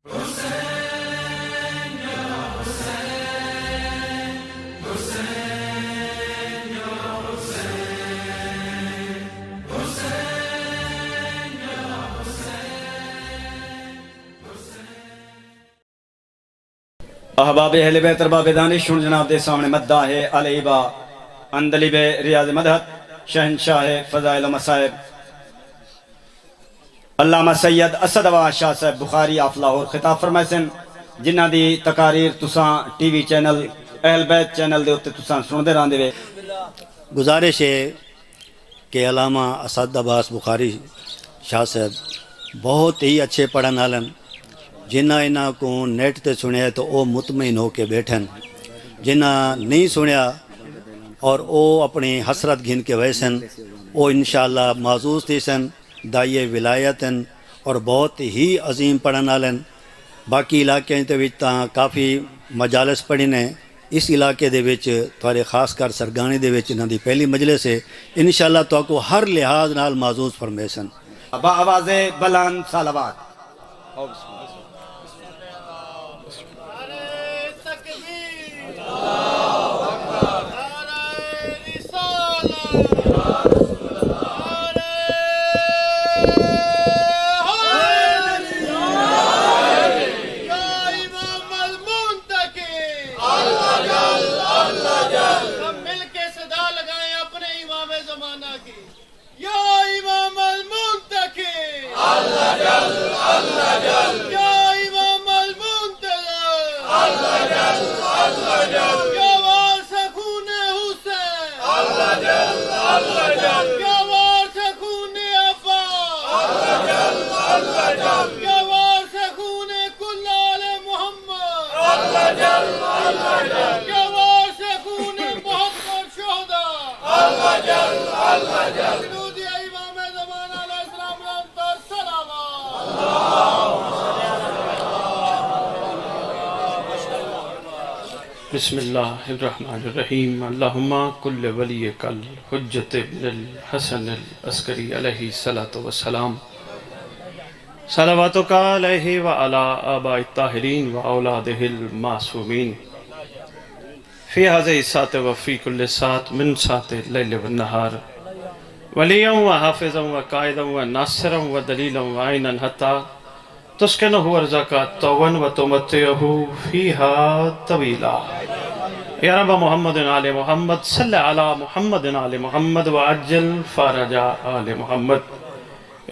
احباب اہل بیت ارباب دانش شن جناب دے سامنے مداح علیبہ اندلیب ریاض مدحت شہنشاہ فضائل و مصائب علامہ سید اسد وا شاہ صاحب بخاری آف لاہور خطاب فرمائے سن جنہ دی تقاریر تساں ٹی وی چینل اہل بیت چینل دے اتے تساں سندے راندے وے۔ گزارش ہے کہ علامہ اسد عباس بخاری شاہ صاحب بہت ہی اچھے پڑھن والن، جنہ انہاں کو نیٹ تے سنیا تو او مطمئن ہو کے بیٹھن، جنہ نہیں سنیا اور او اپنی حسرت گھن کے ویسن او انشاءاللہ معزوز تھی سن دائیے ولایتن اور بہت ہی عظیم پڑھن والن۔ باقی علاقے تے وچ تاں کافی مجالس پڑھی نے، اس علاقے دے وچ تھوڑے خاص کر سرگانے دے وچ انہاں دی پہلی مجلس ہے، انشاءاللہ تو کو ہر لحاظ نال معزوز فرمائے سن۔ با آواز بلند صلوات۔ بسم اللہ الرحمن الرحیم اللہم کل ولیک الحجت بن الحسن العسکری علیہ الصلاة والسلام صلواتک علیہ وعلا آباء الطاہرین واولادہ المعصومین فی ہذہ الساعۃ وفی کل ساعۃ من ساعۃ اللیل والنہار ولیا وحافظا وقائدا وناصرا ودلیلا وعینا حتی تسکنہ ارزاقا طوعا وتمتعہ فیہا طویلا یا رب محمد آل محمد صلی علی محمد آل محمد وعجل فرج آل محمد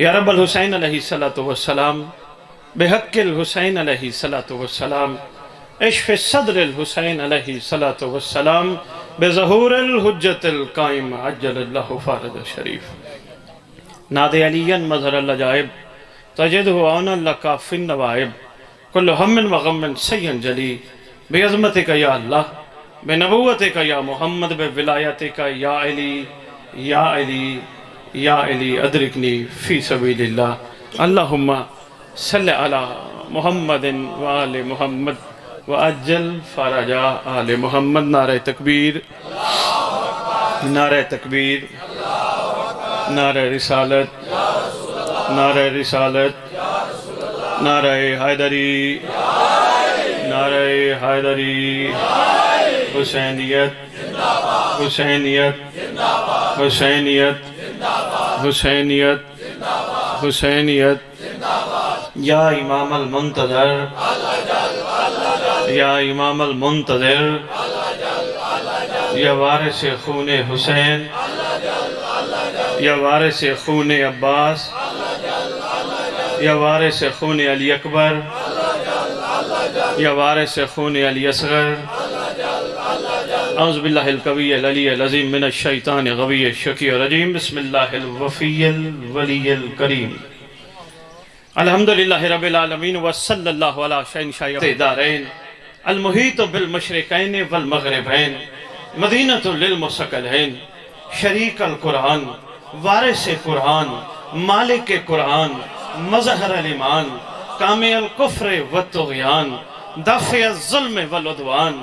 یا رب الحسین علیہ السلام بحق الحسین علیہ السلام اشف صدر الحسین علیہ السلام بظہور الحجت القائم عجل اللہ فرج شریف ناد علیاً مظہر العجائب تجدہ عونا لکا فی النوائب کل ہم وغم سین جلی بعظمتک یا اللہ بنبوتک یا محمد بولایتک یا علی یا علی یا علی ادرکنی فی سبیل اللہ اللہم صلی علی محمد وآل محمد وعجل فرج آل محمد۔ نعرہ تکبیر، نعرہ تکبیر، نعرہ رسالت، نعرہ رسالت، نعرہ حیدری، نعرہ حیدری، حسینیت، حسینیت، حسینیت، حسینیت، حسینیت۔ یا امام المنتظر، یا امام المنتظر، یا وارث خون حسین، یا وارث خون عباس، یا وارث خون علی اکبر، یا وارث خون علی اصغر، اعوذ باللہ القوی العلی العظیم من الشیطان الغوی الشقی الرجیم، بسم اللہ الوفی الولی الکریم، الحمدللہ رب العالمین وصلی اللہ علی شہنشاہ دارین المحیط بالمشرقین والمغربین مدینۃ للمثقلین شریک القرآن وارث قرآن مالک قرآن مظہر الایمان کامل الکفر والطغیان دافع الظلم والعدوان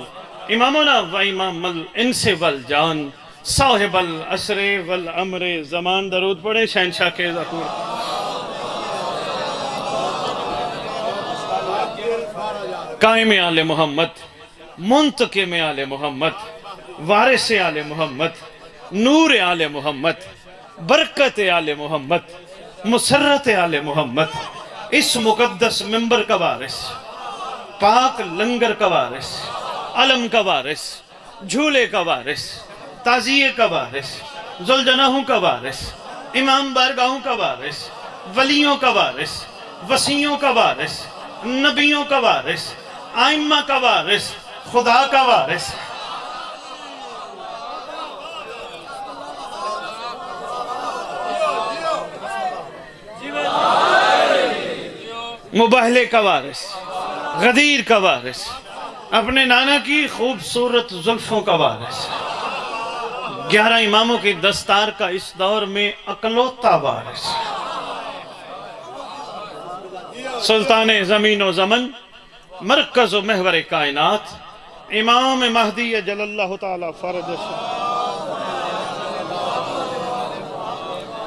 امامنا و امام الانس والجان صاحب العصر والامر زمان۔ درود پڑھے شہنشاہ کے ذکور۔ قائم آل محمد، منتقم آل محمد، وارث آل محمد، نور آل محمد، برکت آل محمد، مسرت آل محمد، اس مقدس منبر کا وارث، پاک لنگر کا وارث، علم کا وارث، جھولے کا وارث، تعزیے کا وارث، ذوالجناحوں کا وارث، امام بارگاہوں کا وارث، ولیوں کا وارث، وسیعوں کا وارث، نبیوں کا وارث، آئمہ کا وارث، خدا کا وارث، مباہلے کا وارث، غدیر کا وارث، اپنے نانا کی خوبصورت زلفوں کا وارث، 11 اماموں کی دستار کا اس دور میں اکلوتا وارث، سلطان زمین و زمن، مرکز و محور کائنات، امام مہدی جل اللہ تعالی فرج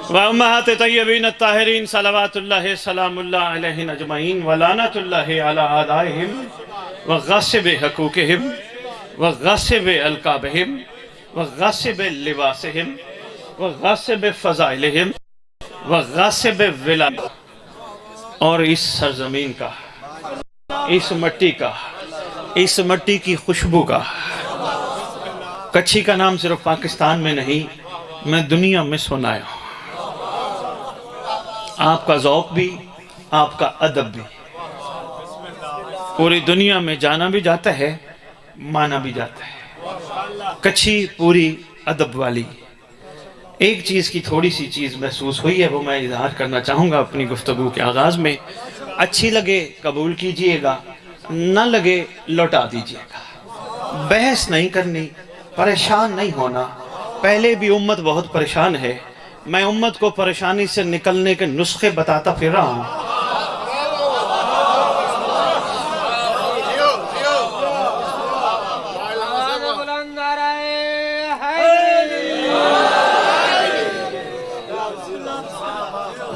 وامہات طیبین الطاہرین صلوات اللہ سلام اللہ علیہم اجمعین ولعنت اللہ علی اعدائہم وغاصب حقوقہم وغاصب القابہم وغاصب لباسہم وغاصب فضائلہم وغاصب ولایت۔ اور اس سرزمین کا، اس مٹی کا، اس مٹی کی خوشبو کا، کچھی کا نام صرف پاکستان میں نہیں، میں دنیا میں سنایا ہوں۔ آپ کا ذوق بھی، آپ کا ادب بھی پوری دنیا میں جانا بھی جاتا ہے، مانا بھی جاتا ہے۔ کچھی پوری ادب والی۔ ایک چیز کی تھوڑی سی چیز محسوس ہوئی ہے، وہ میں اظہار کرنا چاہوں گا اپنی گفتگو کے آغاز میں۔ اچھی لگے قبول کیجئے گا، نہ لگے لوٹا دیجئے گا۔ بحث نہیں کرنی، پریشان نہیں ہونا۔ پہلے بھی امت بہت پریشان ہے، میں امت کو پریشانی سے نکلنے کے نسخے بتاتا پھر رہا ہوں۔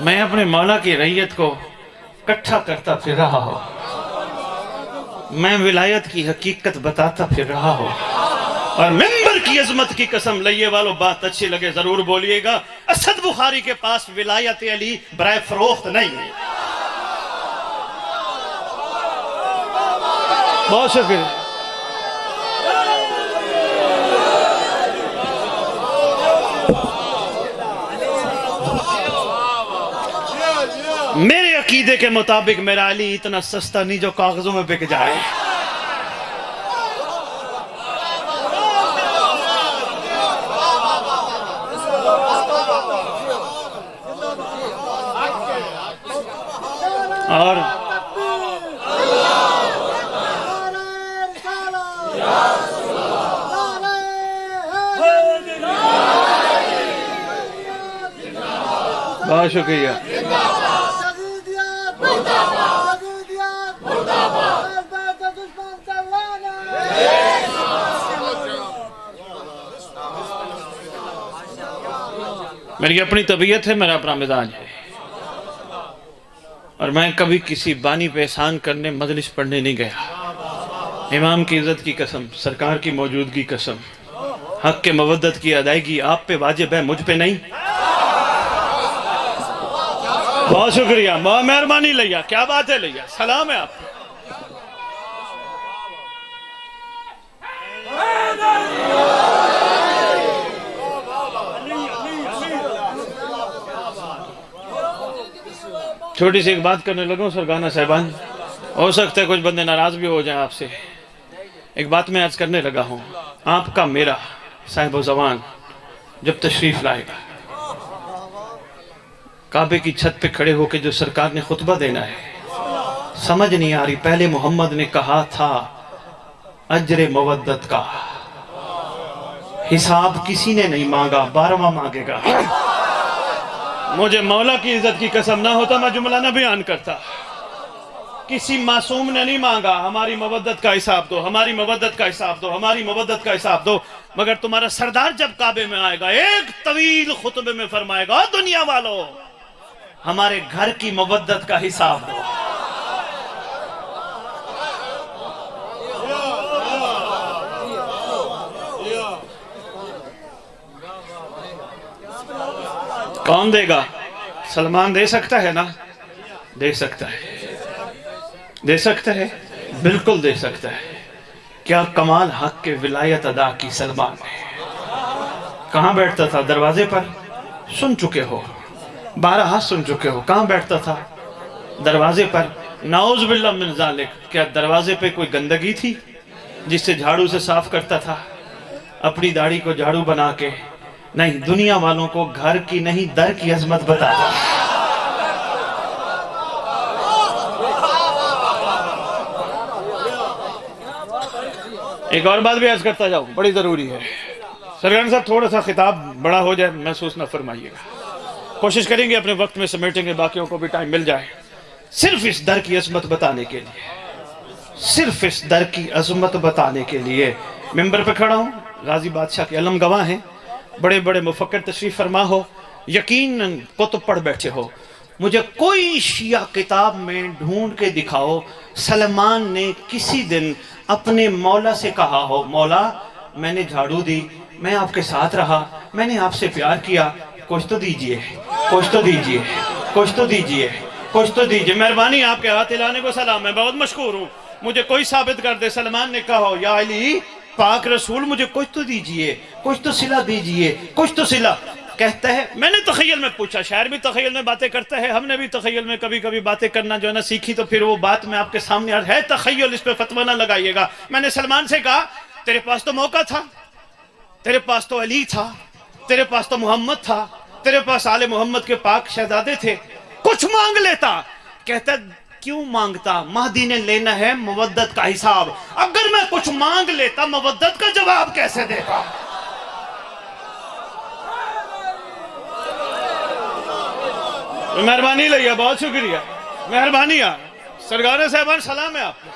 میں اپنے مولا کی رعیت کو کٹھا کرتا پھر رہا ہوں، میں ولایت کی حقیقت بتاتا پھر رہا ہوں، اور منبر کی عظمت کی قسم لئیے والوں بات اچھی لگے ضرور بولیے گا۔ اسد بخاری کے پاس ولایت علی برائے فروخت نہیں ہے۔ بہت شکریہ۔ میرے عقیدے کے مطابق میرا علی اتنا سستا نہیں جو کاغذوں میں بک جائے۔ اور بہت شکریہ۔ میری اپنی طبیعت ہے، میرا اپنا مزاج ہے، اور میں کبھی کسی بانی پہ احسان کرنے مجلس پڑھنے نہیں گیا۔ امام کی عزت کی قسم، سرکار کی موجودگی قسم، حق کے مودت کی ادائیگی آپ پہ واجب ہے، مجھ پہ نہیں۔ بہت شکریہ، بہت مہربانی لیا، کیا بات ہے لیا، سلام ہے آپ کو۔ چھوٹی سی ایک بات کرنے لگا ہوں سرگانہ صاحبان، ہو سکتا ہے کچھ بندے ناراض بھی ہو جائیں آپ سے۔ ایک بات میں عرض کرنے لگا ہوں، آپ کا میرا صاحب و زبان جب تشریف لائے گا، کعبے کی چھت پہ کھڑے ہو کے جو سرکار نے خطبہ دینا ہے، سمجھ نہیں آ رہی۔ پہلے محمد نے کہا تھا اجر مودت کا حساب کسی نے نہیں مانگا، 12واں مانگے گا۔ مجھے مولا کی عزت کی قسم نہ ہوتا میں جملہ نہ بیان کرتا۔ کسی معصوم نے نہیں مانگا ہماری مودت کا حساب دو، ہماری مودت کا حساب دو، ہماری مودت کا حساب دو، مگر تمہارا سردار جب کعبے میں آئے گا ایک طویل خطبے میں فرمائے گا، دنیا والو ہمارے گھر کی مودت کا حساب دو۔ کون دے گا؟ سلمان دے سکتا ہے نا؟ دے سکتا ہے، دے سکتا ہے، بالکل دے سکتا ہے۔ کیا کمال حق کے ولایت ادا کی سلمان نے۔ کہاں بیٹھتا تھا؟ دروازے پر، سن چکے ہو، 12 سن چکے ہو۔ کہاں بیٹھتا تھا؟ دروازے پر۔ نعوذ باللہ من ذالک، کیا دروازے پہ کوئی گندگی تھی جس سے جھاڑو سے صاف کرتا تھا؟ اپنی داڑھی کو جھاڑو بنا کے؟ نہیں، دنیا والوں کو گھر کی نہیں در کی عظمت بتاتا۔ ایک اور بات بھی عرض کرتا جاؤں، بڑی ضروری ہے۔ سرگرم صاحب تھوڑا سا خطاب بڑا ہو جائے محسوس نہ فرمائیے گا، کوشش کریں گے اپنے وقت میں سمیٹیں گے، باقیوں کو بھی ٹائم مل جائے۔ صرف اس در کی عظمت بتانے کے لیے، صرف اس در کی عظمت بتانے کے لیے ممبر پہ کھڑا ہوں۔ غازی بادشاہ کے علم گواہ ہیں، بڑے بڑے مفکر تشریف فرما ہو، یقیناً کتب پڑھ بیٹھے ہو۔ مجھے کوئی شیعہ کتاب میں ڈھونڈ کے دکھاؤ سلمان نے کسی دن اپنے مولا سے کہا ہو، مولا میں نے جھاڑو دی، میں آپ کے ساتھ رہا، میں نے آپ سے پیار کیا، کچھ تو دیجئے، کچھ تو دیجئے، کچھ تو دیجئے، کچھ تو دیجئے۔ مہربانی آپ کے ہاتھ ہلانے کو سلام، میں بہت مشکور ہوں۔ مجھے کوئی ثابت کر دے سلمان نے کہا ہو یا علی پاک رسول مجھے کچھ تو دیجئے، کچھ تو صلہ دیجئے، کچھ تو صلہ۔ کہتا ہے میں نے تخیل میں پوچھا، شاعر بھی تخیل میں باتیں کرتا ہے، ہم نے بھی تخیل میں کبھی کبھی باتیں کرنا جو ہے نا سیکھی، تو پھر وہ بات میں آپ کے سامنے ہے تخیل، اس پہ فتویٰ نہ لگائیے گا۔ میں نے سلمان سے کہا تیرے پاس تو موقع تھا، تیرے پاس تو علی تھا، تیرے پاس تو محمد تھا، تیرے پاس آل محمد کے پاک شہزادے تھے، کچھ مانگ لیتا۔ کہتا کیوں مانگتا؟ مہدی نے لینا ہے مودت کا حساب، اگر میں کچھ مانگ لیتا مودت کا جواب کیسے دیتا؟ مہربانی لئیے، بہت شکریہ، مہربانی ہے سرکار صاحبان، سلام ہے آپ کو۔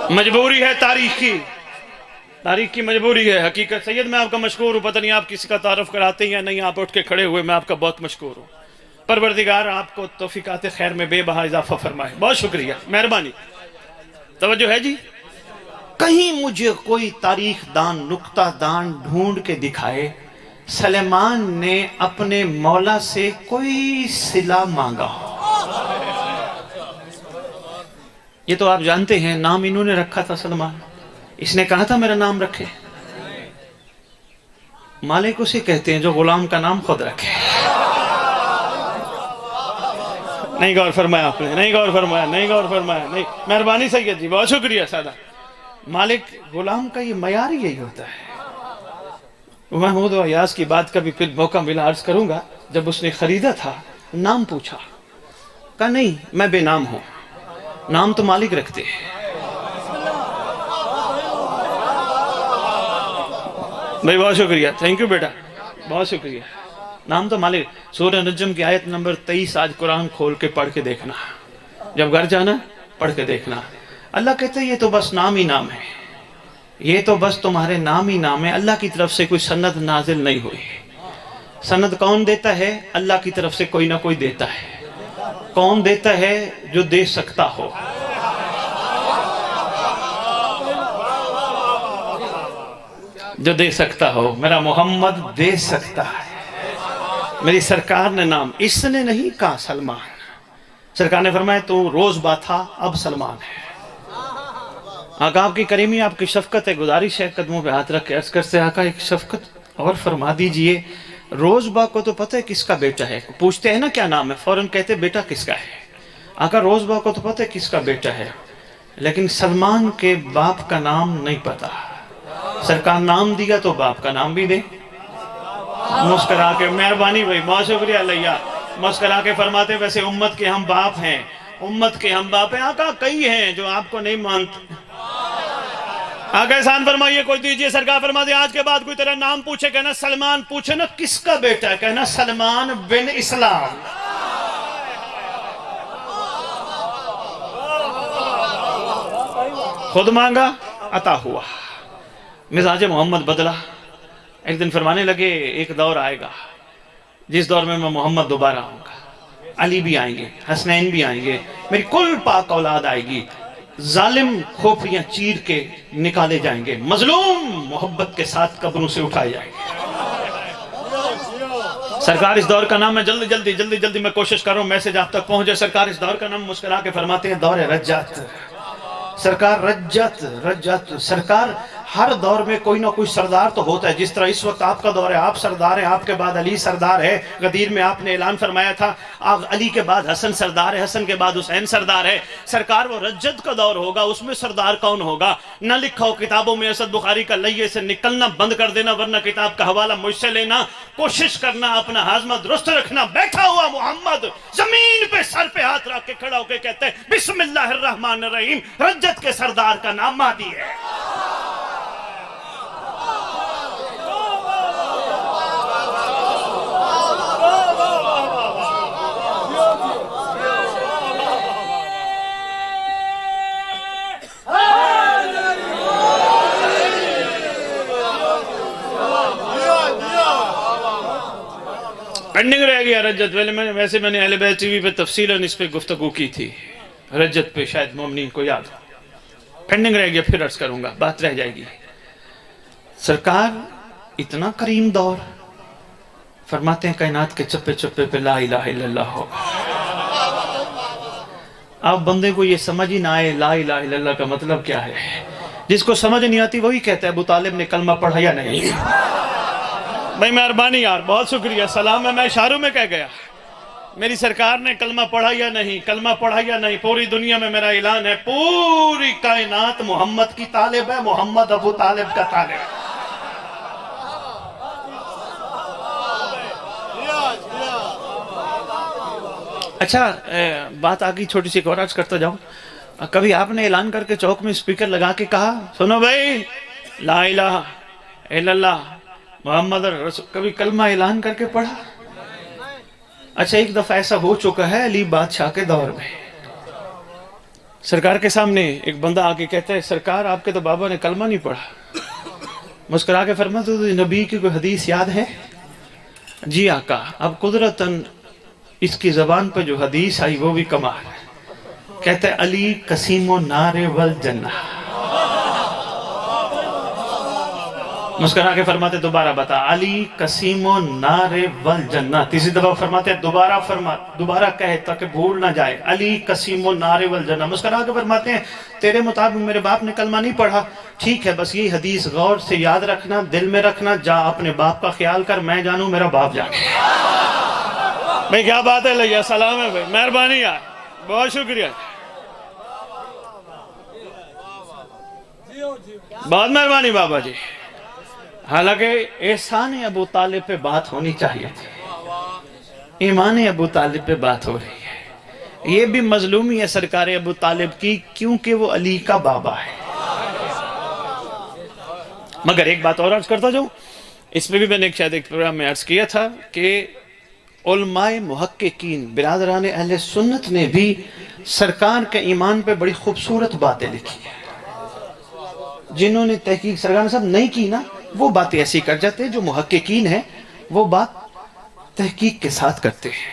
مجبوری ہے تاریخ کی، تاریخ کی مجبوری ہے۔ حقیقت سید میں آپ کا مشکور ہوں، پتہ نہیں آپ کسی کا تعارف کراتے ہیں نہیں، آپ اٹھ کے کھڑے ہوئے، میں آپ کا بہت مشکور ہوں۔ پروردگار آپ کو توفیقات خیر میں بے بہا اضافہ فرمائے، بہت شکریہ، مہربانی۔ توجہ ہے جی؟ کہیں مجھے کوئی تاریخ دان، نکتہ دان ڈھونڈ کے دکھائے سلیمان نے اپنے مولا سے کوئی صلہ مانگا ہو۔ یہ تو آپ جانتے ہیں نام انہوں نے رکھا تھا سلمان، اس نے کہا تھا میرا نام رکھے۔ مالک اسے کہتے ہیں جو غلام کا نام خود رکھے۔ نہیں غور فرمایا آپ نے، نہیں غور فرمایا، نہیں غور فرمایا، نہیں، مہربانی سید جی، بہت شکریہ سادہ۔ مالک غلام کا یہ معیار یہی ہوتا ہے۔ محمود و ایاز کی بات کا بھی پھر موقع ملا عرض کروں گا، جب اس نے خریدا تھا نام پوچھا، کہا نہیں میں بے نام ہوں، نام تو مالک رکھتے ہیں۔ بھائی بہت شکریہ، تھینک یو بیٹا، بہت شکریہ، نام تو مالک۔ سورہ نجم کی آیت نمبر 23 آج قرآن کھول کے پڑھ کے دیکھنا، جب گھر جانا پڑھ کے دیکھنا۔ اللہ کہتے ہیں یہ تو بس نام ہی نام ہے، یہ تو بس تمہارے نام ہی نام ہے، اللہ کی طرف سے کوئی سند نازل نہیں ہوئی۔ سند کون دیتا ہے؟ اللہ کی طرف سے کوئی نہ کوئی دیتا ہے۔ کون دیتا ہے؟ جو دے سکتا ہو۔ جو دے سکتا ہو، میرا محمد دے سکتا ہے۔ میری سرکار نے نام اس نے نہیں کہا سلمان، سرکار نے فرمایا تو روز با تھا اب سلمان ہے۔ آقا آپ کی کریمی، آپ کی شفقت ہے، گزارش ہے قدموں پہ ہاتھ رکھ کے عرض کرتے آقا ایک شفقت اور فرما دیجئے، روز با کو تو پتہ ہے کس کا بیٹا ہے، پوچھتے ہیں نا کیا نام ہے، فوراً کہتے بیٹا کس کا ہے۔ آقا روز با کو تو پتہ ہے کس کا بیٹا ہے، لیکن سلمان کے باپ کا نام نہیں پتا۔ سرکار نام دیا تو باپ کا نام بھی دے۔ مسکرا کے، مہربانی بھائی بہت شکریہ لیا، مسکرا کے فرماتے ویسے امت کے ہم باپ ہیں، امت کے ہم باپ ہیں۔ آقا کئی ہیں جو آپ کو نہیں مانتے، آقا احسان فرمائیے کوئی دیجئے۔ سرکار فرماتے آج کے بعد کوئی تیرا نام پوچھے کہنا سلمان، پوچھے نا کس کا بیٹا ہے کہنا سلمان بن اسلام۔ خود مانگا عطا ہوا، مزاج محمد بدلا۔ ایک دن فرمانے لگے ایک دور آئے گا جس دور میں محمد دوبارہ ہوں گا، علی بھی آئیں گے، حسنین بھی آئیں گے، میری کل پاک اولاد آئے گی، ظالم کھوپڑیاں چیر کے نکالے جائیں گے، مظلوم محبت کے ساتھ قبروں سے اٹھائے جائیں گے۔ سرکار اس دور کا نام ہے، جلدی میں کوشش کر رہا ہوں میسج آپ تک پہنچے۔ سرکار اس دور کا نام مسکرا کے فرماتے ہیں دور رجت۔ سرکار رجت سرکار ہر دور میں کوئی نہ کوئی سردار تو ہوتا ہے۔ جس طرح اس وقت آپ کا دور ہے، آپ سردار ہیں، آپ کے بعد علی سردار ہے۔ غدیر میں آپ نے اعلان فرمایا تھا علی کے بعد حسن سردار ہے، حسن کے بعد حسین سردار ہے۔ سرکار وہ رجت کا دور ہوگا، اس میں سردار کون ہوگا؟ نہ لکھا ہو کتابوں میں اسد بخاری کا لئیے سے نکلنا بند کر دینا، ورنہ کتاب کا حوالہ مجھ سے لینا۔ کوشش کرنا اپنا ہاضمہ درست رکھنا۔ بیٹھا ہوا محمد زمین پہ سر پہ ہاتھ رکھ کے کھڑا ہو کے کہتے ہیں بسم اللہ الرحمن الرحیم، رجت کے سردار کا نام مہدی ہے۔ پینڈنگ رہ گیا رجت، ویسے میں نے اہل بیت ٹی وی پہ تفصیلاً اس پہ گفتگو کی تھی، رجت پہ شاید مومنین کو یاد ہو۔ پینڈنگ رہ گیا، پھر عرض کروں گا، بات رہ جائے گی۔ سرکار اتنا کریم دور، فرماتے ہیں کائنات کے چپے چپے پہ لا الہ الا اللہ ہوگا۔ اب بندے کو یہ سمجھ ہی نہ آئے لا الہ الا اللہ کا مطلب کیا ہے، جس کو سمجھ نہیں آتی وہی کہتا ہے ابو طالب نے کلمہ پڑھا یا نہیں۔ بھائی مہربانی یار، بہت شکریہ، سلام ہے، میں اشاروں میں کہہ گیا میری سرکار نے کلمہ پڑھا یا نہیں، کلمہ پڑھا یا نہیں۔ پوری دنیا میں میرا اعلان ہے، پوری کائنات محمد کی طالب ہے، محمد ابو طالب کا طالب ہے۔ اچھا بات آگئی، چھوٹی سی ایک اور عرض کرتا جاؤں۔ کبھی آپ نے اعلان کر کے چوک میں اسپیکر لگا کے کہا سنو بھائی لا الہ الا اللہ محمد رسول، کبھی کلمہ اعلان کر کے پڑھا؟ اچھا ایک دفعہ ایسا ہو چکا ہے علی بادشاہ کے دور میں، سرکار کے سامنے ایک بندہ آگے کہتا ہے سرکار آپ کے تو بابا نے کلمہ نہیں پڑھا۔ مسکرا کے فرماتے تو نبی کی کوئی حدیث یاد ہے؟ جی آقا۔ اب قدرتاً اس کی زبان پہ جو حدیث آئی وہ بھی کمال ہے، کہتا ہے علی قسیم النار والجنہ۔ مسکرا کے فرماتے دوبارہ بتا، علی قسیم النار والجنہ۔ تیسری دفعہ فرماتے دوبارہ کہے تاکہ بھول نہ جائے، علی قسیم النار والجنہ۔ مسکرا کے فرماتے ہیں تیرے مطابق میرے باپ نے کلمہ نہیں پڑھا، ٹھیک ہے بس یہی حدیث غور سے یاد رکھنا، دل میں رکھنا، جا اپنے باپ کا خیال کر، میں جانوں میرا باپ جانے۔ بھئی کیا بات ہے لگیا، سلام ہے بھئی، مہربانی یار، بہت شکریہ، بہت مہربانی بابا جی۔ حالانکہ احسان ابو طالب پہ بات ہونی چاہیے تھی، ایمان ابو طالب پہ بات ہو رہی ہے۔ یہ بھی مظلومی ہے سرکار ابو طالب کی، کیونکہ وہ علی کا بابا ہے۔ مگر ایک بات اور عرض کرتا جاؤں، اس میں بھی میں نے شاید ایک پروگرام میں عرض کیا تھا کہ علماء محققین برادران اہل سنت نے بھی سرکار کے ایمان پہ بڑی خوبصورت باتیں لکھی ہیں۔ جنہوں نے تحقیق سرکار صاحب نہیں کی نا، وہ باتیں ایسی کر جاتے ہیں، جو محققین ہیں وہ بات تحقیق کے ساتھ کرتے ہیں،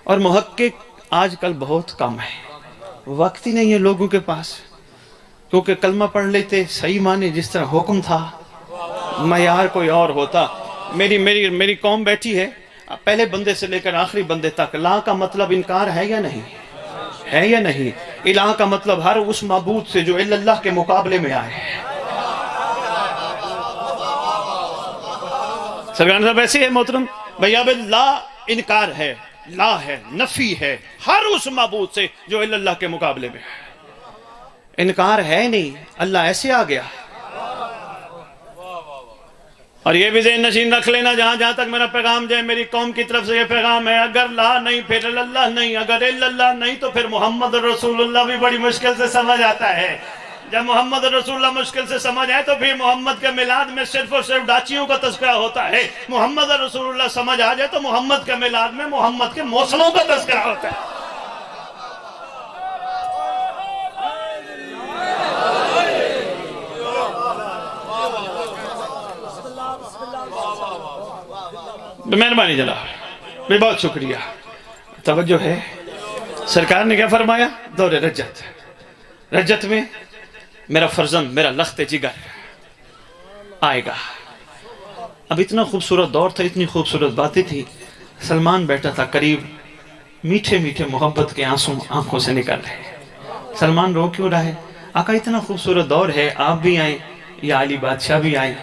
اور محقق آج کل بہت کم ہے، وقت ہی نہیں ہے لوگوں کے پاس، کیونکہ کلمہ پڑھ لیتے صحیح معنی جس طرح حکم تھا، معیار کوئی اور ہوتا۔ میری قوم بیٹھی ہے، پہلے بندے سے لے کر آخری بندے تک، لا کا مطلب انکار ہے یا نہیں ہے یا نہیں؟ الہ کا مطلب ہر اس معبود سے جو الا اللہ کے مقابلے میں آئے۔ سرکار صاحب ایسے ہے محترم بھیا، لا انکار ہے، لا ہے، نفی ہے، ہر اس معبود سے جو الا اللہ کے مقابلے میں ہے۔ انکار ہے نہیں، اللہ ایسے آ گیا۔ اور یہ بھی ذہن نشین رکھ لینا، جہاں جہاں تک میرا پیغام جائے، میری قوم کی طرف سے یہ پیغام ہے، اگر لا نہیں پھر اللہ نہیں، اگر اللہ نہیں تو پھر محمد رسول اللہ بھی بڑی مشکل سے سمجھ آتا ہے۔ جب محمد رسول اللہ مشکل سے سمجھ آئے تو پھر محمد کے میلاد میں صرف اور صرف ڈاچیوں کا تذکرہ ہوتا ہے۔ محمد رسول اللہ سمجھ آ جائے تو محمد کے میلاد میں محمد کے موسموں کا تذکرہ ہوتا ہے۔ مہربانی جناب، بہت شکریہ۔ توجہ ہے؟ سرکار نے کیا فرمایا؟ دور رجت، رجت میں میرا فرزند، میرا لخت جگر آئے گا۔ اب اتنا خوبصورت دور تھا، اتنی خوبصورت باتیں تھی، سلمان بیٹھا تھا قریب، میٹھے میٹھے محبت کے آنسو آنکھوں سے نکل رہے۔ سلمان رو کیوں رہا ہے؟ آقا اتنا خوبصورت دور ہے، آپ بھی آئیں یا علی بادشاہ بھی آئیں،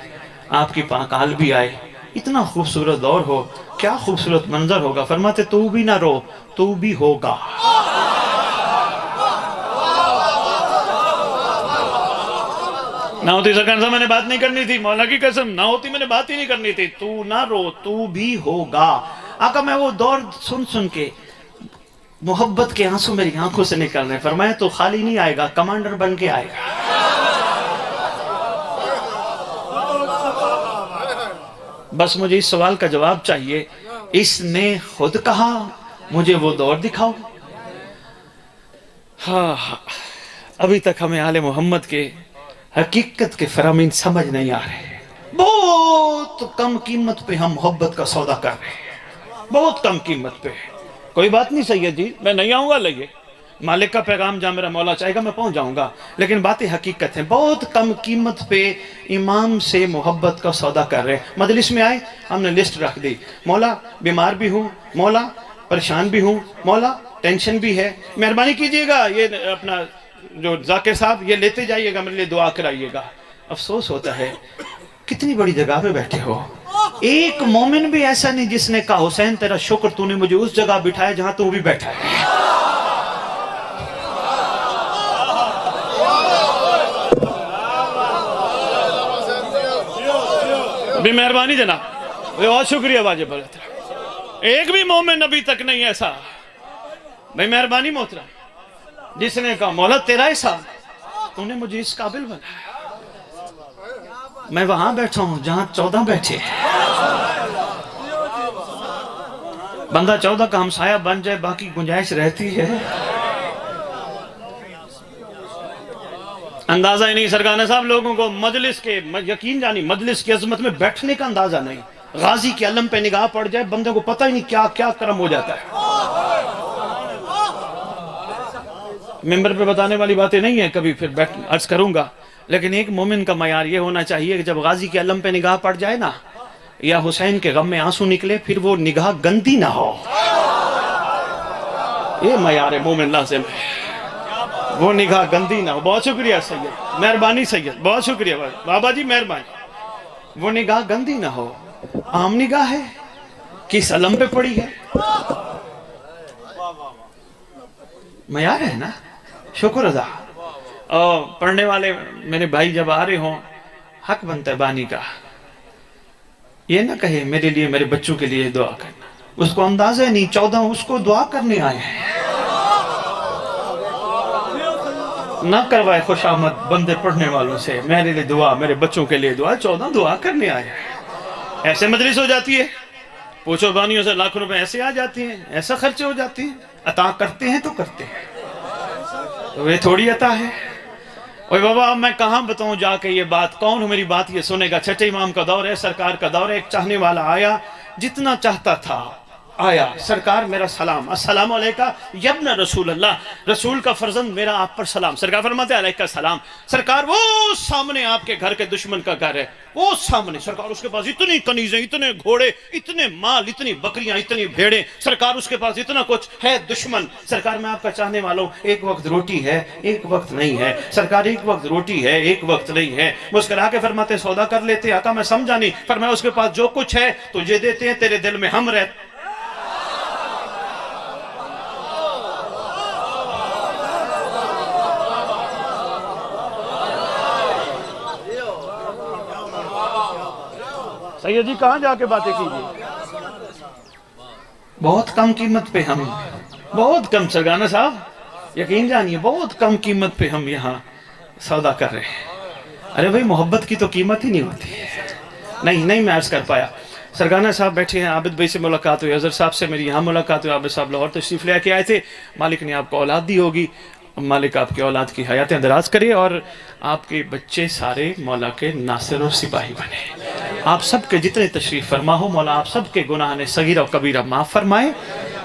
آپ کی پاکال بھی آئے، اتنا خوبصورت دور ہو، کیا خوبصورت منظر ہوگا۔ فرماتے تو بھی نہ رو، تو بھی ہوگا۔ نہ ہوتی سرکار صاحب میں نے بات نہیں کرنی تھی، مولا کی قسم نہ ہوتی میں نے بات ہی نہیں کرنی تھی۔ تو نہ رو، تو بھی ہوگا۔ آقا میں وہ دور سن سن کے محبت کے آنسو میری آنکھوں سے نکل رہے، فرمایا تو خالی نہیں آئے گا، کمانڈر بن کے آئے گا۔ بس مجھے اس سوال کا جواب چاہیے، اس نے خود کہا مجھے وہ دور دکھاؤ؟ ہاں ابھی تک ہمیں آل محمد کے حقیقت کے فرامین سمجھ نہیں آ رہے۔ بہت کم قیمت پہ ہم محبت کا سودا کر رہے ہیں، بہت کم قیمت پہ۔ کوئی بات نہیں سید جی، میں نہیں آؤں گا، لگے مالک کا پیغام جہاں میرا مولا چاہے گا میں پہنچ جاؤں گا، لیکن باتیں حقیقت ہیں۔ بہت کم قیمت پہ امام سے محبت کا سودا کر رہے ہیں۔ مجلس میں آئے، ہم نے لسٹ رکھ دی، مولا بیمار بھی ہوں، مولا پریشان بھی ہوں، مولا ٹینشن بھی ہے، مہربانی کیجئے گا یہ اپنا جو ذاکر صاحب یہ لیتے جائیے گا، میرے لیے دعا کرائیے گا۔ افسوس ہوتا ہے کتنی بڑی جگہ پہ بیٹھے ہو، ایک مومن بھی ایسا نہیں جس نے کہا حسین تیرا شکر تو نے مجھے اس جگہ بٹھایا جہاں تو بھی بیٹھا ہے۔ بھی مہربانی جناب، بہت شکریہ واجب اللہ، ایک بھی مومن ابھی تک نہیں ایسا۔ بھائی مہربانی محترم، جس نے کہا مولا تیرا احسان، تو نے مجھے اس قابل بنایا، میں وہاں بیٹھا ہوں جہاں 14 بیٹھے۔ بندہ 14 کا ہمسایہ بن جائے باقی گنجائش رہتی ہے۔ اندازہ ہی نہیں سرکار صاحب لوگوں کو مجلس کے، یقین جانی مجلس کی عظمت میں بیٹھنے کا اندازہ نہیں۔ غازی کے علم پہ نگاہ پڑ جائے بندے کو پتہ ہی نہیں کیا کیا کرم ہو جاتا ہے۔ ممبر پہ بتانے والی باتیں نہیں ہیں، کبھی پھر عرض کروں گا، لیکن ایک مومن کا معیار یہ ہونا چاہیے کہ جب غازی کے علم پہ نگاہ پڑ جائے نا، یا حسین کے غم میں آنسو نکلے، پھر وہ نگاہ گندی نہ ہو۔ یہ معیار مومن لازم ہے، وہ نگاہ گندی نہ ہو۔ بہت شکریہ سید، مہربانی سید، بہت شکریہ بابا جی، مہربانی۔ وہ نگاہ گندی نہ ہو، عام نگاہ ہے، کس علم پہ پڑی ہے، معیار ہے نا، شکر ادا۔ اور پڑھنے والے میرے بھائی جب آ رہے ہوں، حق بنتا ہے بانی کا، یہ نہ کہے میرے لیے میرے بچوں کے لیے دعا کرنا، اس کو اندازہ نہیں 14 اس کو دعا کرنے آئے ہیں۔ نہ کروائے خوش آمد بندے پڑھنے والوں سے، میرے لیے دعا، میرے بچوں کے لیے دعا، 14 دعا کرنے آئے ہیں۔ ایسے مجلس ہو جاتی ہے، پوچھو بانیوں سے لاکھ روپے ایسے آ جاتی ہیں، ایسا خرچے ہو جاتے ہیں۔ عطا کرتے ہیں تو کرتے ہیں، تو یہ تھوڑی عطا ہے۔ اوہ بابا اب میں کہاں بتاؤں جا کے یہ بات، کون ہو میری بات یہ سنے گا۔ چھٹے امام کا دور ہے، سرکار کا دور ہے، ایک چاہنے والا آیا، جتنا چاہتا تھا آیا، سرکار میرا سلام، السلام علیکہ یبن رسول اللہ، رسول کا فرزند میرا آپ پر سلام۔ سرکار فرماتے ہیں علیکہ السلام۔ سرکار وہ سامنے آپ کے گھر کے دشمن کا گھر ہے، وہ سامنے، سرکار اس کے پاس اتنی کنیزیں، اتنے گھوڑے، اتنے مال، اتنی بکریاں، اتنی بھیڑیں، سرکار اس کے پاس اتنا کچھ ہے، دشمن۔ سرکار میں آپ کا چاہنے والوں، ایک وقت روٹی ہے ایک وقت نہیں ہے۔ سرکار ایک وقت روٹی ہے ایک وقت نہیں ہے۔ مسکرا کے فرماتے سودا کر لیتے۔ آقا میں سمجھا نہیں۔ فرمایا اس کے پاس جو کچھ ہے تجھے دیتے ہیں، تیرے دل میں ہم رہتے۔ سید جی کہاں جا کے باتیں کیجیے، بہت کم قیمت پہ ہم، بہت کم، سرگانا صاحب یقین جانیے بہت کم قیمت پہ ہم یہاں سودا کر رہے ہیں۔ ارے بھائی محبت کی تو قیمت ہی نہیں ہوتی ہے۔ نہیں میں عرض کر پایا۔ سرگانا صاحب بیٹھے ہیں، عابد بھائی سے ملاقات ہوئی، اظہر صاحب سے میری یہاں ملاقات ہوئی، عابد صاحب لاہور تشریف لے کے آئے تھے۔ مالک نے آپ کو اولاد دی ہوگی، مالک آپ کی اولاد کی حیاتیں دراز کرے اور آپ کے بچے سارے مولا کے ناصر اور سپاہی بنے۔ آپ سب کے جتنے تشریف فرما ہو مولا آپ سب کے گناہ صغیرہ و کبیرہ معاف فرمائے۔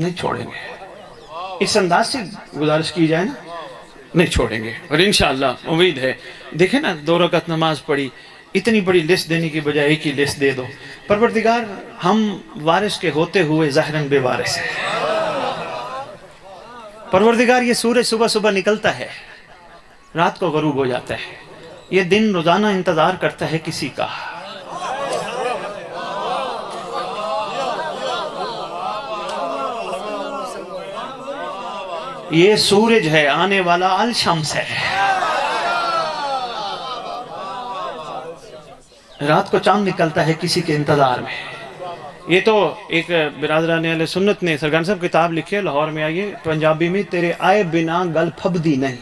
نہیں چھوڑیں گے. اس انداز سے گزارش کی جائے نا, نہیں چھوڑیں گے. اور انشاءاللہ امید ہے. دیکھیں نا 2 رکعت نماز پڑھی, اتنی بڑی لسٹ دینے کی بجائے ایک ہی لسٹ دے دو. پروردگار ہم وارث کے ہوتے ہوئے ظاہراً بے وارث ہیں. پروردگار یہ سورج صبح صبح نکلتا ہے, رات کو غروب ہو جاتا ہے. یہ دن روزانہ انتظار کرتا ہے کسی کا. یہ سورج ہے, آنے والا الشمس ہے. رات کو چاند نکلتا ہے کسی کے انتظار میں. یہ تو ایک برادران اہل سنت نے سرگان صاحب کتاب لکھی ہے, لاہور میں آئیے, پنجابی میں, تیرے آئے بنا گل پھبدی نہیں.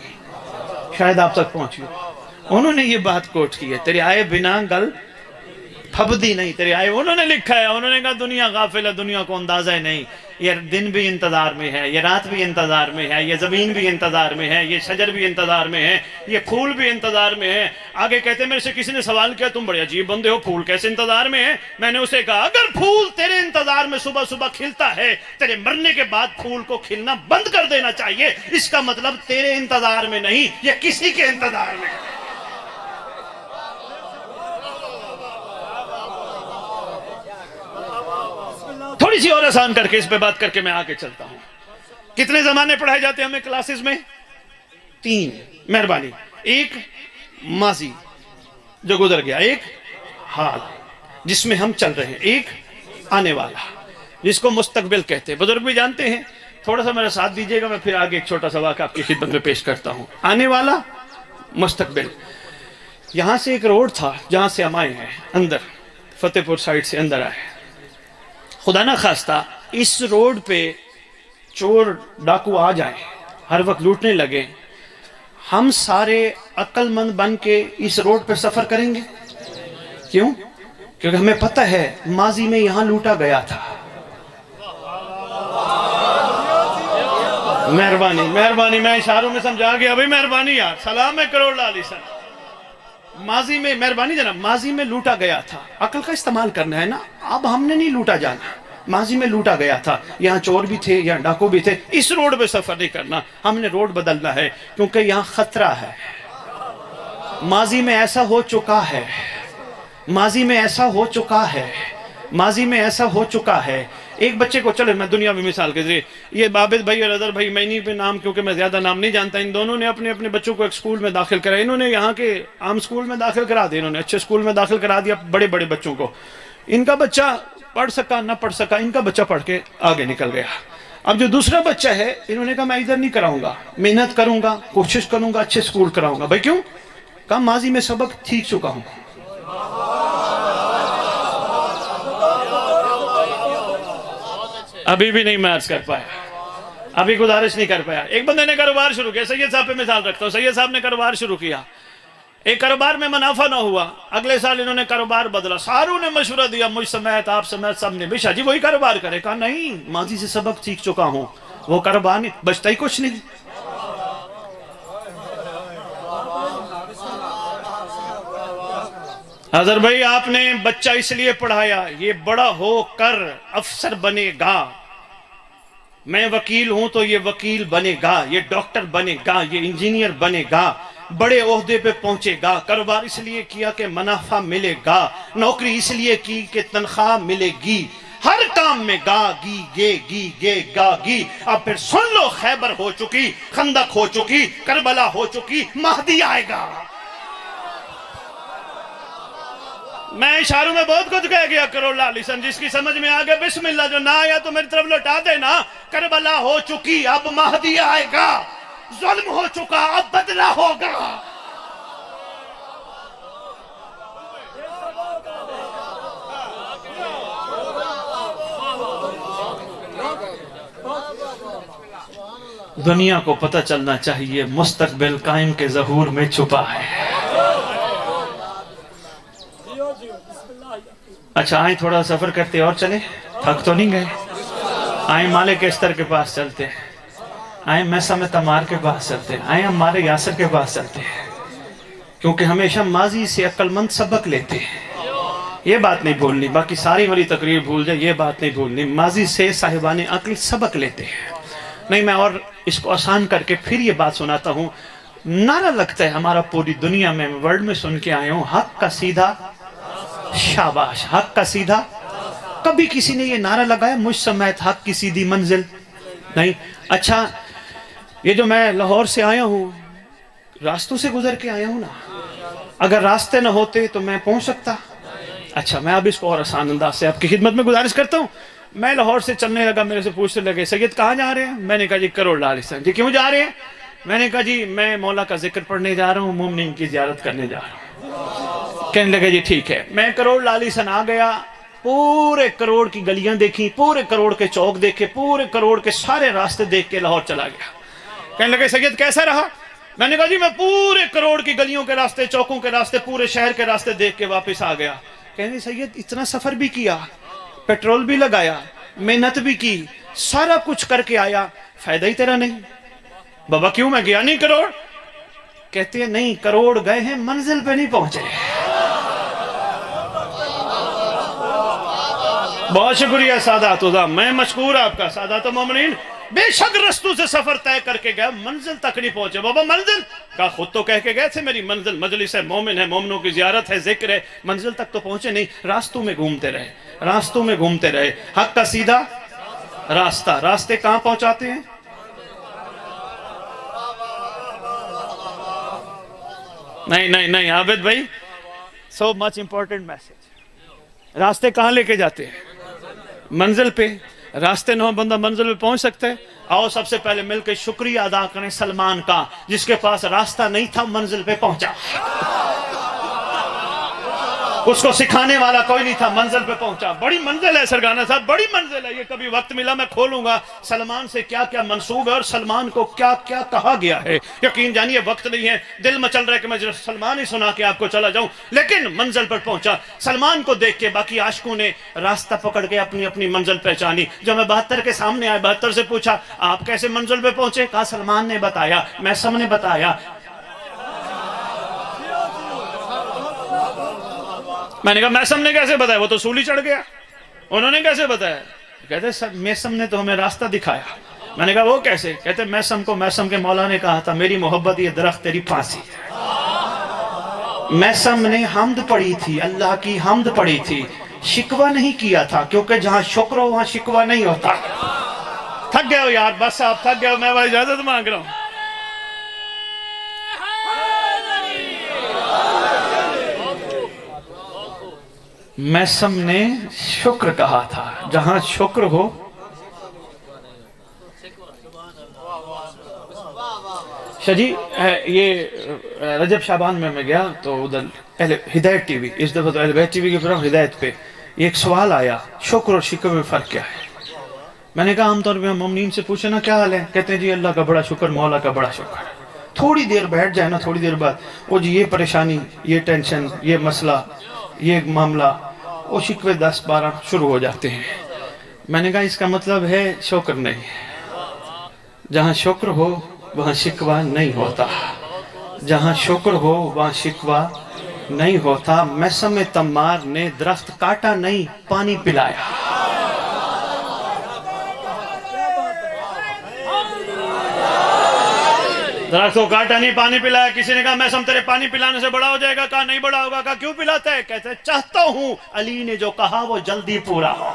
شاید آپ تک پہنچی ہو. انہوں نے یہ بات کوٹ کی ہے, تیرے آئے بنا گل پھبدی نہیں. تیرے آئے, انہوں نے لکھا ہے, انہوں نے کہا دنیا غافل ہے, دنیا کو اندازہ نہیں. یہ دن بھی انتظار میں ہے, یہ رات بھی انتظار میں ہے, یہ زمین بھی انتظار میں ہے, یہ شجر بھی انتظار میں ہے, یہ پھول بھی انتظار میں ہے. آگے کہتے ہیں میرے سے کسی نے سوال کیا, تم بڑے عجیب بندے ہو, پھول کیسے انتظار میں ہے؟ میں نے اسے کہا اگر پھول تیرے انتظار میں صبح صبح کھلتا ہے, تیرے مرنے کے بعد پھول کو کھلنا بند کر دینا چاہیے. اس کا مطلب تیرے انتظار میں نہیں, یہ کسی کے انتظار میں ہے. تھوڑی سی اور آسان کر کے اس پہ بات کر کے میں آگے چلتا ہوں. کتنے زمانے پڑھائے جاتے ہیں ہمیں کلاسز میں؟ 3. مہربانی. ایک ماضی جو گزر گیا, ایک حال جس میں ہم چل رہے ہیں, ایک آنے والا جس کو مستقبل کہتے ہیں. بزرگ بھی جانتے ہیں, تھوڑا سا میرا ساتھ دیجئے گا, میں پھر آگے ایک چھوٹا سا واقعہ آپ کی خدمت میں پیش کرتا ہوں. آنے والا, مستقبل. یہاں سے ایک روڈ تھا جہاں سے ہم آئے ہیں, اندر فتح پور سائڈ سے اندر آئے. خدا نہ خواستہ اس روڈ پہ چور ڈاکو آ جائیں, ہر وقت لوٹنے لگے, ہم سارے عقل مند بن کے اس روڈ پہ سفر کریں گے؟ کیوں؟ کیونکہ ہمیں پتہ ہے ماضی میں یہاں لوٹا گیا تھا. مہربانی مہربانی, میں اشاروں میں سمجھا گیا بھائی, مہربانی یار, سلام ہے کروڑ لالی سن. ماضی میں, مہربانی جناب, ماضی میں لوٹا گیا تھا. عقل کا استعمال کرنا ہے نا. اب ہم نے نہیں لوٹا جانا, ماضی میں لوٹا گیا تھا. یہاں چور بھی تھے, یہاں ڈاکو بھی تھے. اس روڈ پہ سفر نہیں کرنا, ہم نے روڈ بدلنا ہے, کیونکہ یہاں خطرہ ہے. ماضی میں ایسا ہو چکا ہے, ماضی میں ایسا ہو چکا ہے, ماضی میں ایسا ہو چکا ہے. ایک بچے کو, چلے میں دنیاوی مثال کے ذریعے, یہ بابد بھائی اور اظہر بھائی, میں انہیں پہ نام, کیونکہ میں زیادہ نام نہیں جانتا, ان دونوں نے اپنے اپنے بچوں کو ایک سکول میں داخل کرا. انہوں نے یہاں کے عام سکول میں داخل کرا دیا, انہوں نے اچھے سکول میں داخل کرا دیا بڑے بڑے بچوں کو. ان کا بچہ پڑھ سکا نہ پڑھ سکا, ان کا بچہ پڑھ کے آگے نکل گیا. اب جو دوسرا بچہ ہے, انہوں نے کہا میں ادھر نہیں کراؤں گا, محنت کروں گا, کوشش کروں گا, اچھے سکول کراؤں گا. بھائی کیوں؟ کہا ماضی میں سبق سیکھ چکا ہوں. ابھی بھی نہیں میں عرض کر پایا, ابھی گزارش نہیں کر پایا. ایک بندے نے کاروبار شروع کیا, سید صاحب پہ مثال رکھتا ہوں. سید صاحب نے کاروبار شروع کیا, ایک کاروبار میں منافع نہ ہوا, اگلے سال انہوں نے کاروبار بدلا. ساروں نے مشورہ دیا, مجھ سمیت آپ سمیت سب نے, بے شاہ جی وہی کاروبار کرے. کہا نہیں, ماضی سے سبق سیکھ چکا ہوں, وہ کاروبار نہیں, بچتا ہی کچھ نہیں. اظہر بھائی آپ نے بچہ اس لیے پڑھایا, یہ بڑا ہو کر افسر بنے گا. میں وکیل ہوں تو یہ وکیل بنے گا, یہ ڈاکٹر بنے گا, یہ انجینئر بنے گا, بڑے عہدے پہ پہنچے گا. کاروبار اس لیے کیا کہ منافع ملے گا, نوکری اس لیے کی کہ تنخواہ ملے گی. ہر کام میں گا گی گے گی گے گا گی. اب پھر سن لو, خیبر ہو چکی, خندق ہو چکی, کربلا ہو چکی, مہدی آئے گا. میں اشاروں میں بہت کچھ کہہ گیا کروڑ لالی سن, جس کی سمجھ میں آگے بسم اللہ, جو نہ آیا تو میری طرف لوٹا دینا. کربلا ہو چکی, اب مہدی آئے گا. ظلم ہو چکا, اب بدلہ ہوگا. دنیا کو پتہ چلنا چاہیے مستقبل قائم کے ظہور میں چھپا ہے. اچھا آئیں تھوڑا سفر کرتے اور چلیں, تھک تو نہیں گئے؟ آئیں مالک استر کے پاس چلتے ہیں, آئیں میسا میں تمار کے پاس چلتے ہیں, آئیں ہمارے یاسر کے پاس چلتے ہیں, کیونکہ ہمیشہ ماضی سے عقل مند سبق لیتے ہیں. یہ بات نہیں بھولنی، باقی ساری والی تقریر بھول جائے، یہ بات نہیں بھولنی، ماضی سے صاحبان عقل سبق لیتے ہیں۔ نہیں، میں اور اس کو آسان کر کے پھر یہ بات سناتا ہوں۔ نعرہ لگتا ہے ہمارا پوری دنیا میں، ورلڈ میں سن کے آیا ہوں، حق کا سیدھا، شاباش، حق کا سیدھا۔ کبھی کسی نے یہ نعرہ لگایا مجھ سمیت حق کی سیدھی منزل؟ نہیں۔ اچھا، یہ جو میں لاہور سے آیا ہوں، راستوں سے گزر کے آیا ہوں نا، اگر راستے نہ ہوتے تو میں پہنچ سکتا؟ اچھا، میں اب اس کو اور آسان انداز سے آپ کی خدمت میں گزارش کرتا ہوں۔ میں لاہور سے چلنے لگا، میرے سے پوچھنے لگے سید کہاں جا رہے ہیں؟ میں نے کہا جی کروڑ لال احسان۔ جی کیوں جا رہے ہیں؟ میں نے کہا جی میں مولا کا ذکر پڑھنے جا رہا ہوں، مومنین کی زیارت کرنے جا رہا ہوں۔ کہنے لگے جی ٹھیک ہے۔ میں کروڑ لال احسان آ گیا، پورے کروڑ کی گلیاں دیکھی، پورے کروڑ کے چوک دیکھے، پورے کروڑ کے سارے راستے دیکھ کے لاہور چلا گیا۔ کہنے لگے سید کیسا رہا؟ میں نے کہا جی میں پورے کروڑ کی گلیوں کے راستے، چوکوں کے راستے، پورے شہر کے راستے دیکھ کے واپس آ گیا۔ کہنے سید اتنا سفر بھی کیا، پیٹرول بھی لگایا، محنت بھی کی، سارا کچھ کر کے آیا، فائدہ ہی تیرا نہیں؟ بابا کیوں، میں گیا نہیں کروڑ؟ کہتے ہیں نہیں، کروڑ گئے ہیں منزل پہ نہیں پہنچے۔ بہت شکریہ سادات عظام، میں مشکور آپ کا سادات مومنین۔ بے شک رستوں سے سفر طے کر کے گئے، منزل تک نہیں پہنچے۔ بابا منزل کا خود تو کہہ کے گئے تھے میری منزل مجلس ہے، مومن ہے، مومنوں کی زیارت ہے، ذکر ہے، منزل تک تو پہنچے نہیں، راستوں میں گھومتے رہے، راستوں میں گھومتے رہے۔ حق کا سیدھا راستہ، راستے کہاں پہنچاتے ہیں؟ نہیں نہیں نہیں عابد بھائی، سو مچ امپورٹنٹ میسج۔ راستے کہاں لے کے جاتے ہیں؟ منزل پہ۔ راستے نہ ہو بندہ منزل پہ پہنچ سکتا ہے؟ آؤ سب سے پہلے مل کے شکریہ ادا کریں سلمان کا، جس کے پاس راستہ نہیں تھا منزل پہ پہنچا۔ اس کو سکھانے والا کوئی نہیں تھا، منزل پہ پہنچا۔ بڑی منزل ہے سرگانا صاحب، بڑی منزل ہے، یہ کبھی وقت ملا میں کھولوں گا سلمان سے کیا کیا منسوب ہے اور سلمان کو کیا کیا کہا گیا ہے۔ یقین جانیے وقت نہیں ہے، دل میں چل رہا ہے کہ میں سلمان ہی سنا کے آپ کو چلا جاؤں، لیکن منزل پر پہنچا۔ سلمان کو دیکھ کے باقی عاشقوں نے راستہ پکڑ کے اپنی اپنی منزل پہچانی۔ جب میں 72 کے سامنے آئے، 72 سے پوچھا آپ کیسے منزل پہ پہنچے؟ کہا سلمان نے بتایا، میسم نے بتایا۔ میں نے کہا میسم نے کیسے بتایا؟ وہ تو سولی چڑھ گیا، انہوں نے کیسے بتایا؟ کہتے میسم نے تو ہمیں راستہ دکھایا۔ میں نے کہا وہ کیسے؟ کہتے میسم کو میسم کے مولا نے کہا تھا میری محبت یہ درخت تیری پھانسی ہے۔ میسم نے حمد پڑھی تھی، اللہ کی حمد پڑھی تھی، شکوہ نہیں کیا تھا، کیونکہ جہاں شکر ہو وہاں شکوہ نہیں ہوتا۔ تھک گئے ہو یار، بس آپ تھک گئے ہو، میں اجازت مانگ رہا ہوں۔ میسم نے شکر کہا تھا، جہاں شکر ہو۔ شجی یہ رجب شعبان میں گیا تو ادھر اہل ہدایت ٹی وی، اس دفعہ تو اہل بیت ٹی وی کے پروگرام ہدایت پہ ایک سوال آیا، شکر اور شکر میں فرق کیا ہے؟ میں نے کہا عام طور پہ مومنین سے پوچھے نا کیا حال ہے، کہتے ہیں جی اللہ کا بڑا شکر، مولا کا بڑا شکر۔ تھوڑی دیر بیٹھ جائے نا، تھوڑی دیر بعد وہ جی یہ پریشانی، یہ ٹینشن، یہ مسئلہ، یہ معاملہ، وہ شکوے 10-12 شروع ہو جاتے ہیں۔ میں نے کہا اس کا مطلب ہے شکر نہیں، جہاں شکر ہو وہاں شکوہ نہیں ہوتا، جہاں شکر ہو وہاں شکوہ نہیں ہوتا۔ میسم تمار نے درخت کاٹا نہیں، پانی پلایا۔ درخت کو کاٹا نہیں، پانی پلایا۔ کسی نے کہا میسم تیرے پانی پلانے سے بڑا ہو جائے گا؟ کہا نہیں بڑا ہوگا۔ کہا کیوں پلاتا ہے؟ کہتے چاہتا ہوں علی نے جو کہا وہ جلدی پورا ہو۔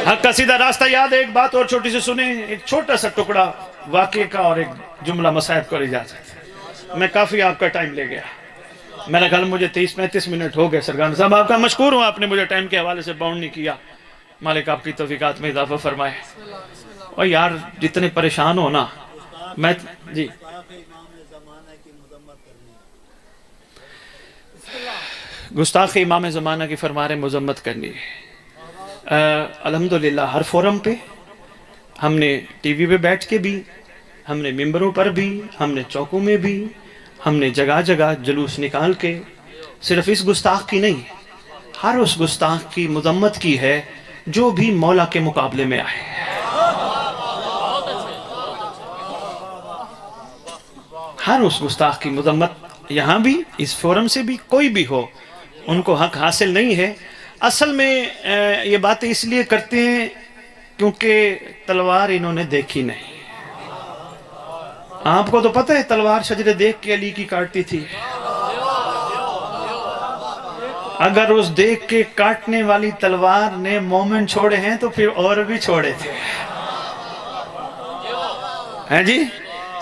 حق کا سیدھا راستہ یاد ہے۔ ایک بات اور چھوٹی سے سنیں، ایک چھوٹا سا ٹکڑا واقعے کا اور ایک جملہ مصائب کو اجازت۔ میں کافی آپ کا ٹائم لے گیا، میرا خیال مجھے 30-35 منٹ ہو گئے۔ سرگان صاحب آپ کا مشکور ہوں، آپ نے مجھے ٹائم کے حوالے سے باؤنڈ نہیں کیا، مالک آپ کی توفیقات میں اضافہ فرمائے۔ اور یار جتنے پریشان ہو نا، میں جی گستاخ امام زمانہ کی فرمارے مذمت کرنی ہے۔ الحمدللہ ہر فورم پہ ہم نے ٹی وی پہ بیٹھ کے بھی، ہم نے ممبروں پر بھی، ہم نے چوکوں میں بھی، ہم نے جگہ جگہ جلوس نکال کے صرف اس گستاخ کی نہیں، ہر اس گستاخ کی مذمت کی ہے جو بھی مولا کے مقابلے میں آئے۔ ہر اس گستاخ کی مذمت یہاں بھی اس فورم سے بھی کوئی بھی ہو ان کو حق حاصل نہیں ہے. اصل میں یہ باتیں اس لیے کرتے ہیں کیونکہ تلوار انہوں نے دیکھی نہیں. آپ کو تو پتہ ہے تلوار شجرے دیکھ کے علی کی کاٹتی تھی. اگر اس دیکھ کے کاٹنے والی تلوار نے مومن چھوڑے ہیں تو پھر اور بھی چھوڑے تھے. ہیں جی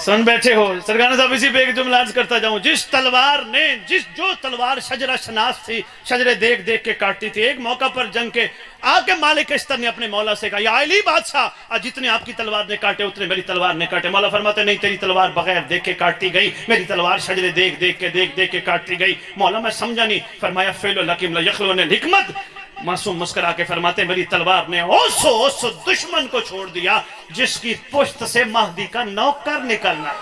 سن بیٹھے ہو. سرکار صاحب اسی پہ ایک جملہ عرض کرتا جاؤں. جس تلوار نے جو تلوار شجرہ شناس تھی شجرے دیکھ دیکھ کے کاٹتی تھی. ایک موقع پر جنگ کے آ کے مالک اشتر نے اپنے مولا سے کہا یا علی بادشاہ جتنے آپ کی تلوار نے کاٹے اتنے میری تلوار نے کاٹے. مولا فرماتے نہیں تیری تلوار بغیر دیکھ کے کاٹتی گئی, میری تلوار شجرے دیکھ دیکھ کے کاٹتی گئی. مولا میں سمجھا نہیں. فرمایا فعل الحکیم لا یخلون الحکمت. معصوم مسکرا کے فرماتے میری تلوار نے اس دشمن کو چھوڑ دیا جس کی پشت سے مہدی کا نوکر نکلنا.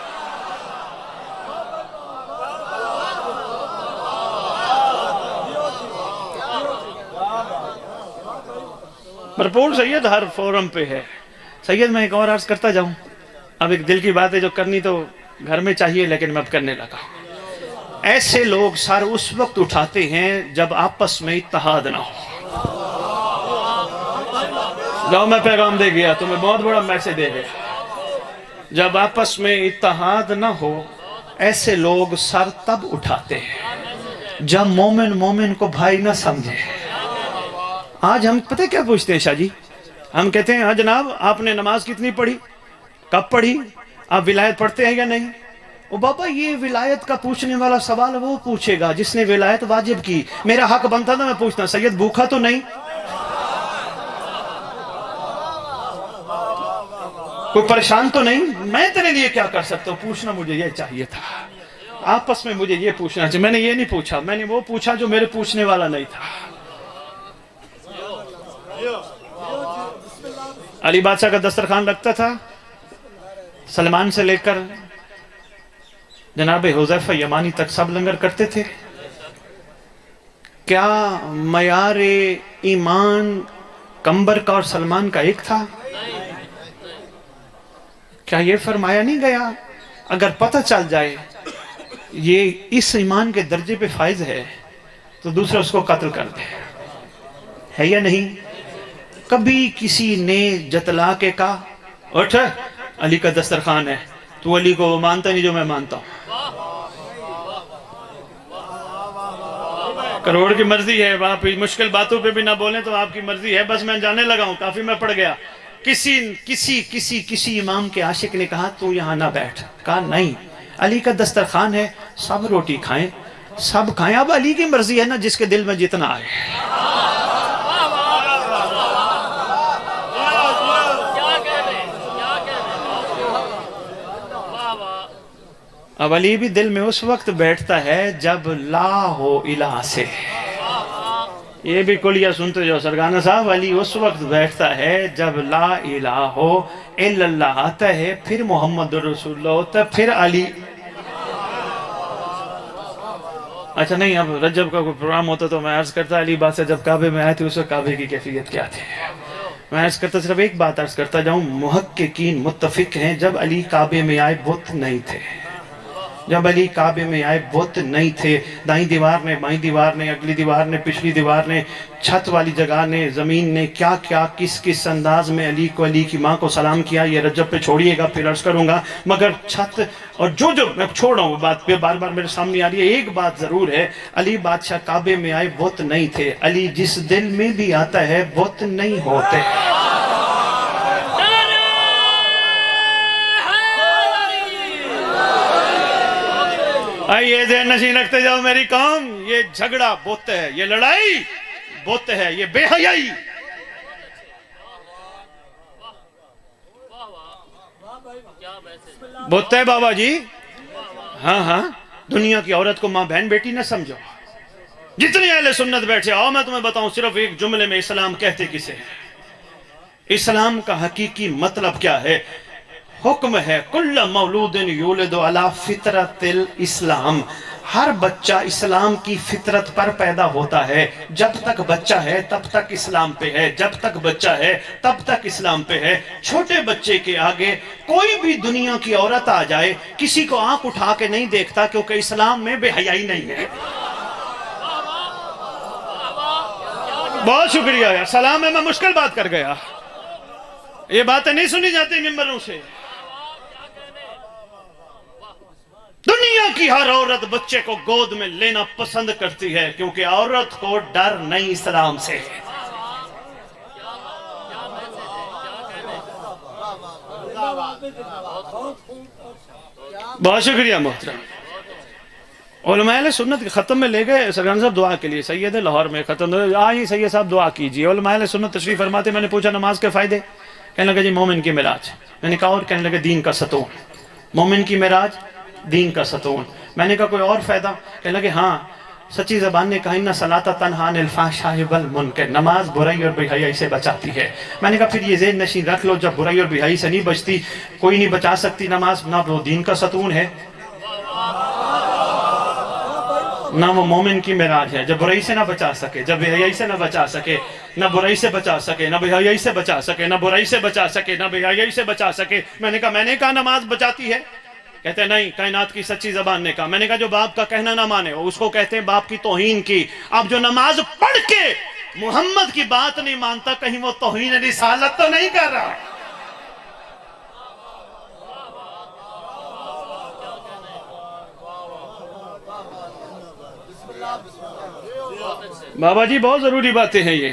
بھرپور سید ہر فورم پہ ہے. سید میں ایک اور عرض کرتا جاؤں. اب ایک دل کی بات ہے جو کرنی تو گھر میں چاہیے لیکن میں اب کرنے لگا. ایسے لوگ سر اس وقت اٹھاتے ہیں جب آپس میں اتحاد نہ ہو. جاؤ میں پیغام دے گیا تمہیں بہت بڑا میسج دے گیا. جب آپس میں اتحاد نہ ہو ایسے لوگ سر تب اٹھاتے ہیں جب مومن کو بھائی نہ سمجھے. آج ہم پتہ کیا پوچھتے ہیں شاہ جی؟ ہم کہتے ہیں ہاں جناب آپ نے نماز کتنی پڑھی, کب پڑھی, آپ ولایت پڑھتے ہیں یا نہیں؟ او بابا یہ ولایت کا پوچھنے والا سوال وہ پوچھے گا جس نے ولایت واجب کی. میرا حق بنتا تھا میں پوچھتا سید بھوکا تو نہیں, کوئی پریشان تو نہیں, میں تیرے لیے کیا کر سکتا ہوں؟ پوچھنا مجھے یہ چاہیے تھا. آپس میں مجھے یہ پوچھنا چاہیے. میں نے یہ نہیں پوچھا, میں نے وہ پوچھا جو میرے پوچھنے والا نہیں تھا. علی بادشاہ کا دسترخوان لگتا تھا, سلمان سے لے کر جناب حذیفہ یمانی تک سب لنگر کرتے تھے. کیا معیار ایمان کمبر کا اور سلمان کا ایک تھا؟ کیا یہ فرمایا نہیں گیا اگر پتہ چل جائے یہ اس ایمان کے درجے پہ فائز ہے تو دوسرا اس کو قتل کر دے, ہے یا نہیں؟ کبھی کسی نے جتلا کے کہا اٹھ علی کا دسترخوان ہے, تو علی کو مانتا نہیں جو میں مانتا ہوں. کروڑ کی مرضی ہے, آپ مشکل باتوں پہ بھی نہ بولیں تو آپ کی مرضی ہے. بس میں جانے لگا ہوں, کافی میں پڑ گیا. کسی امام کے عاشق نے کہا تو یہاں نہ بیٹھ. کہا نہیں, علی کا دسترخوان ہے, سب روٹی کھائیں, سب کھائیں. اب علی کی مرضی ہے نا جس کے دل میں جتنا آئے. اب علی بھی دل میں اس وقت بیٹھتا ہے جب لا ہو الہ سے. یہ بھی کلیہ سنتے جو سرگانہ صاحب. علی اس وقت بیٹھتا ہے جب لا الہ ہو الا اللہ آتا ہے, پھر محمد رسول اللہ ہوتا ہے, پھر علی. اچھا نہیں, اب رجب کا کوئی پروگرام ہوتا تو میں عرض کرتا علی بات سے جب کعبے میں آئے تھے اس وقت کعبے کی کیفیت کیا تھی. میں عرض کرتا صرف ایک بات عرض کرتا جاؤں. محققین متفق ہیں جب علی کعبے میں آئے بت نہیں تھے. جب علی کعبے میں آئے بت نہیں تھے. دائیں دیوار نے, بائیں دیوار نے, اگلی دیوار نے, پچھلی دیوار نے, چھت والی جگہ نے, زمین نے, کیا کیا کس انداز میں علی کو, علی کی ماں کو سلام کیا. یہ رجب پہ چھوڑیے گا پھر عرض کروں گا. مگر چھت اور جو میں چھوڑ رہا ہوں بات پہ بار بار میرے سامنے آ رہی ہے. ایک بات ضرور ہے, علی بادشاہ کعبے میں آئے بت نہیں تھے. علی جس دل میں بھی آتا ہے بت نہیں ہوتے. آئیے ذہن نشین رکھتے جاؤ میری قوم. یہ جھگڑا بت ہے, یہ لڑائی بت ہے, یہ بے حیائی. بت ہے بابا جی. ہاں, دنیا کی عورت کو ماں بہن بیٹی نہ سمجھو. جتنے اہل سنت بیٹھے آؤ میں تمہیں بتاؤں صرف ایک جملے میں اسلام کہتے کسے ہیں. اسلام کا حقیقی مطلب کیا ہے؟ حکم ہے کل مولود یولد علی فطرت الاسلام. ہر بچہ اسلام کی فطرت پر پیدا ہوتا ہے. جب تک بچہ ہے تب تک اسلام پہ ہے, جب تک بچہ ہے تب تک اسلام پہ ہے. چھوٹے بچے کے آگے کوئی بھی دنیا کی عورت آ جائے, کسی کو آنکھ اٹھا کے نہیں دیکھتا, کیونکہ اسلام میں بے حیائی نہیں ہے. بہت شکریہ یار, سلام ہے, میں مشکل بات کر گیا. یہ باتیں نہیں سنی جاتی ممبروں سے. دنیا کی ہر عورت بچے کو گود میں لینا پسند کرتی ہے, کیونکہ عورت کو ڈر نہیں اسلام سے. بہت شکریہ محترم. علماء اہل سنت کے ختم میں لے گئے سرگان صاحب دعا کے لیے. سید لاہور میں ختم آئی, سید صاحب دعا کیجئے. علماء اہل سنت تشریف فرماتے. میں نے پوچھا نماز کے فائدے, کہنے لگا جی مومن کی معراج. میں نے کہا اور؟ کہنے لگا دین کا ستون. مومن کی معراج, دین کا ستون. میں نے کہا کوئی اور فائدہ؟ کہنے لگے ہاں, سچی زبان نے کہا ان صلاۃ تنہا عن الفحشاء والمنکر, نماز برائی اور بے حیائی سے بچاتی ہے. میں نے کہا پھر یہ ذہن نشین رکھ لو, جب برائی اور بے حیائی سے نہیں بچتی, کوئی نہیں بچا سکتی نماز, نہ وہ دین کا ستون ہے نہ وہ مومن کی معراج ہے. جب برائی سے نہ بچا سکے, جب بے حیائی سے نہ بچا سکے, نہ برائی سے بچا سکے, نہ بے حیائی سے بچا سکے, نہ برائی سے بچا سکے, نہ بے حیائی سے بچا سکے. میں نے کہا نماز بچاتی ہے؟ کہتے ہیں نہیں, کائنات کی سچی زبان نے کہا. میں نے کہا جو باپ کا کہنا نہ مانے اس کو کہتے ہیں باپ کی توہین کی. اب جو نماز پڑھ کے محمد کی بات نہیں مانتا, کہیں وہ توہین رسالت تو نہیں کر رہا؟ بابا جی بہت ضروری باتیں ہیں یہ.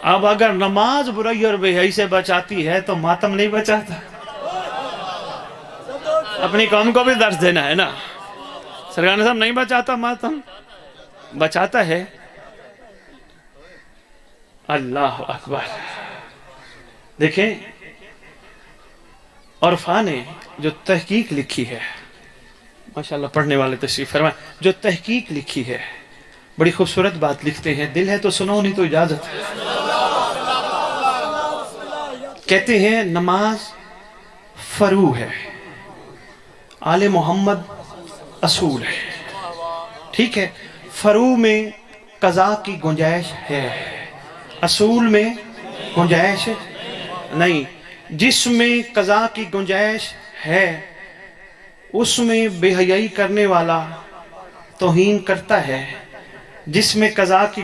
اب اگر نماز برائی اور بے حیائی سے بچاتی ہے تو ماتم نہیں بچاتا؟ اپنی قوم کو بھی درس دینا ہے نا. سرگان صاحب نہیں بچاتا ماتم, بچاتا ہے. اللہ اکبر. دیکھیں عرفا نے جو تحقیق لکھی ہے, ماشاءاللہ پڑھنے والے تشریف فرمائیں, جو تحقیق لکھی ہے بڑی خوبصورت بات لکھتے ہیں. دل ہے تو سنو, نہیں تو اجازت ہے. کہتے ہیں نماز فرو ہے, آل محمد اصول ہے. ٹھیک ہے, فرو میں قضا کی گنجائش ہے, اصول میں گنجائش نہیں. جس میں قضا کی گنجائش ہے اس میں بے حیائی کرنے والا توہین کرتا ہے. جس میں قضا کی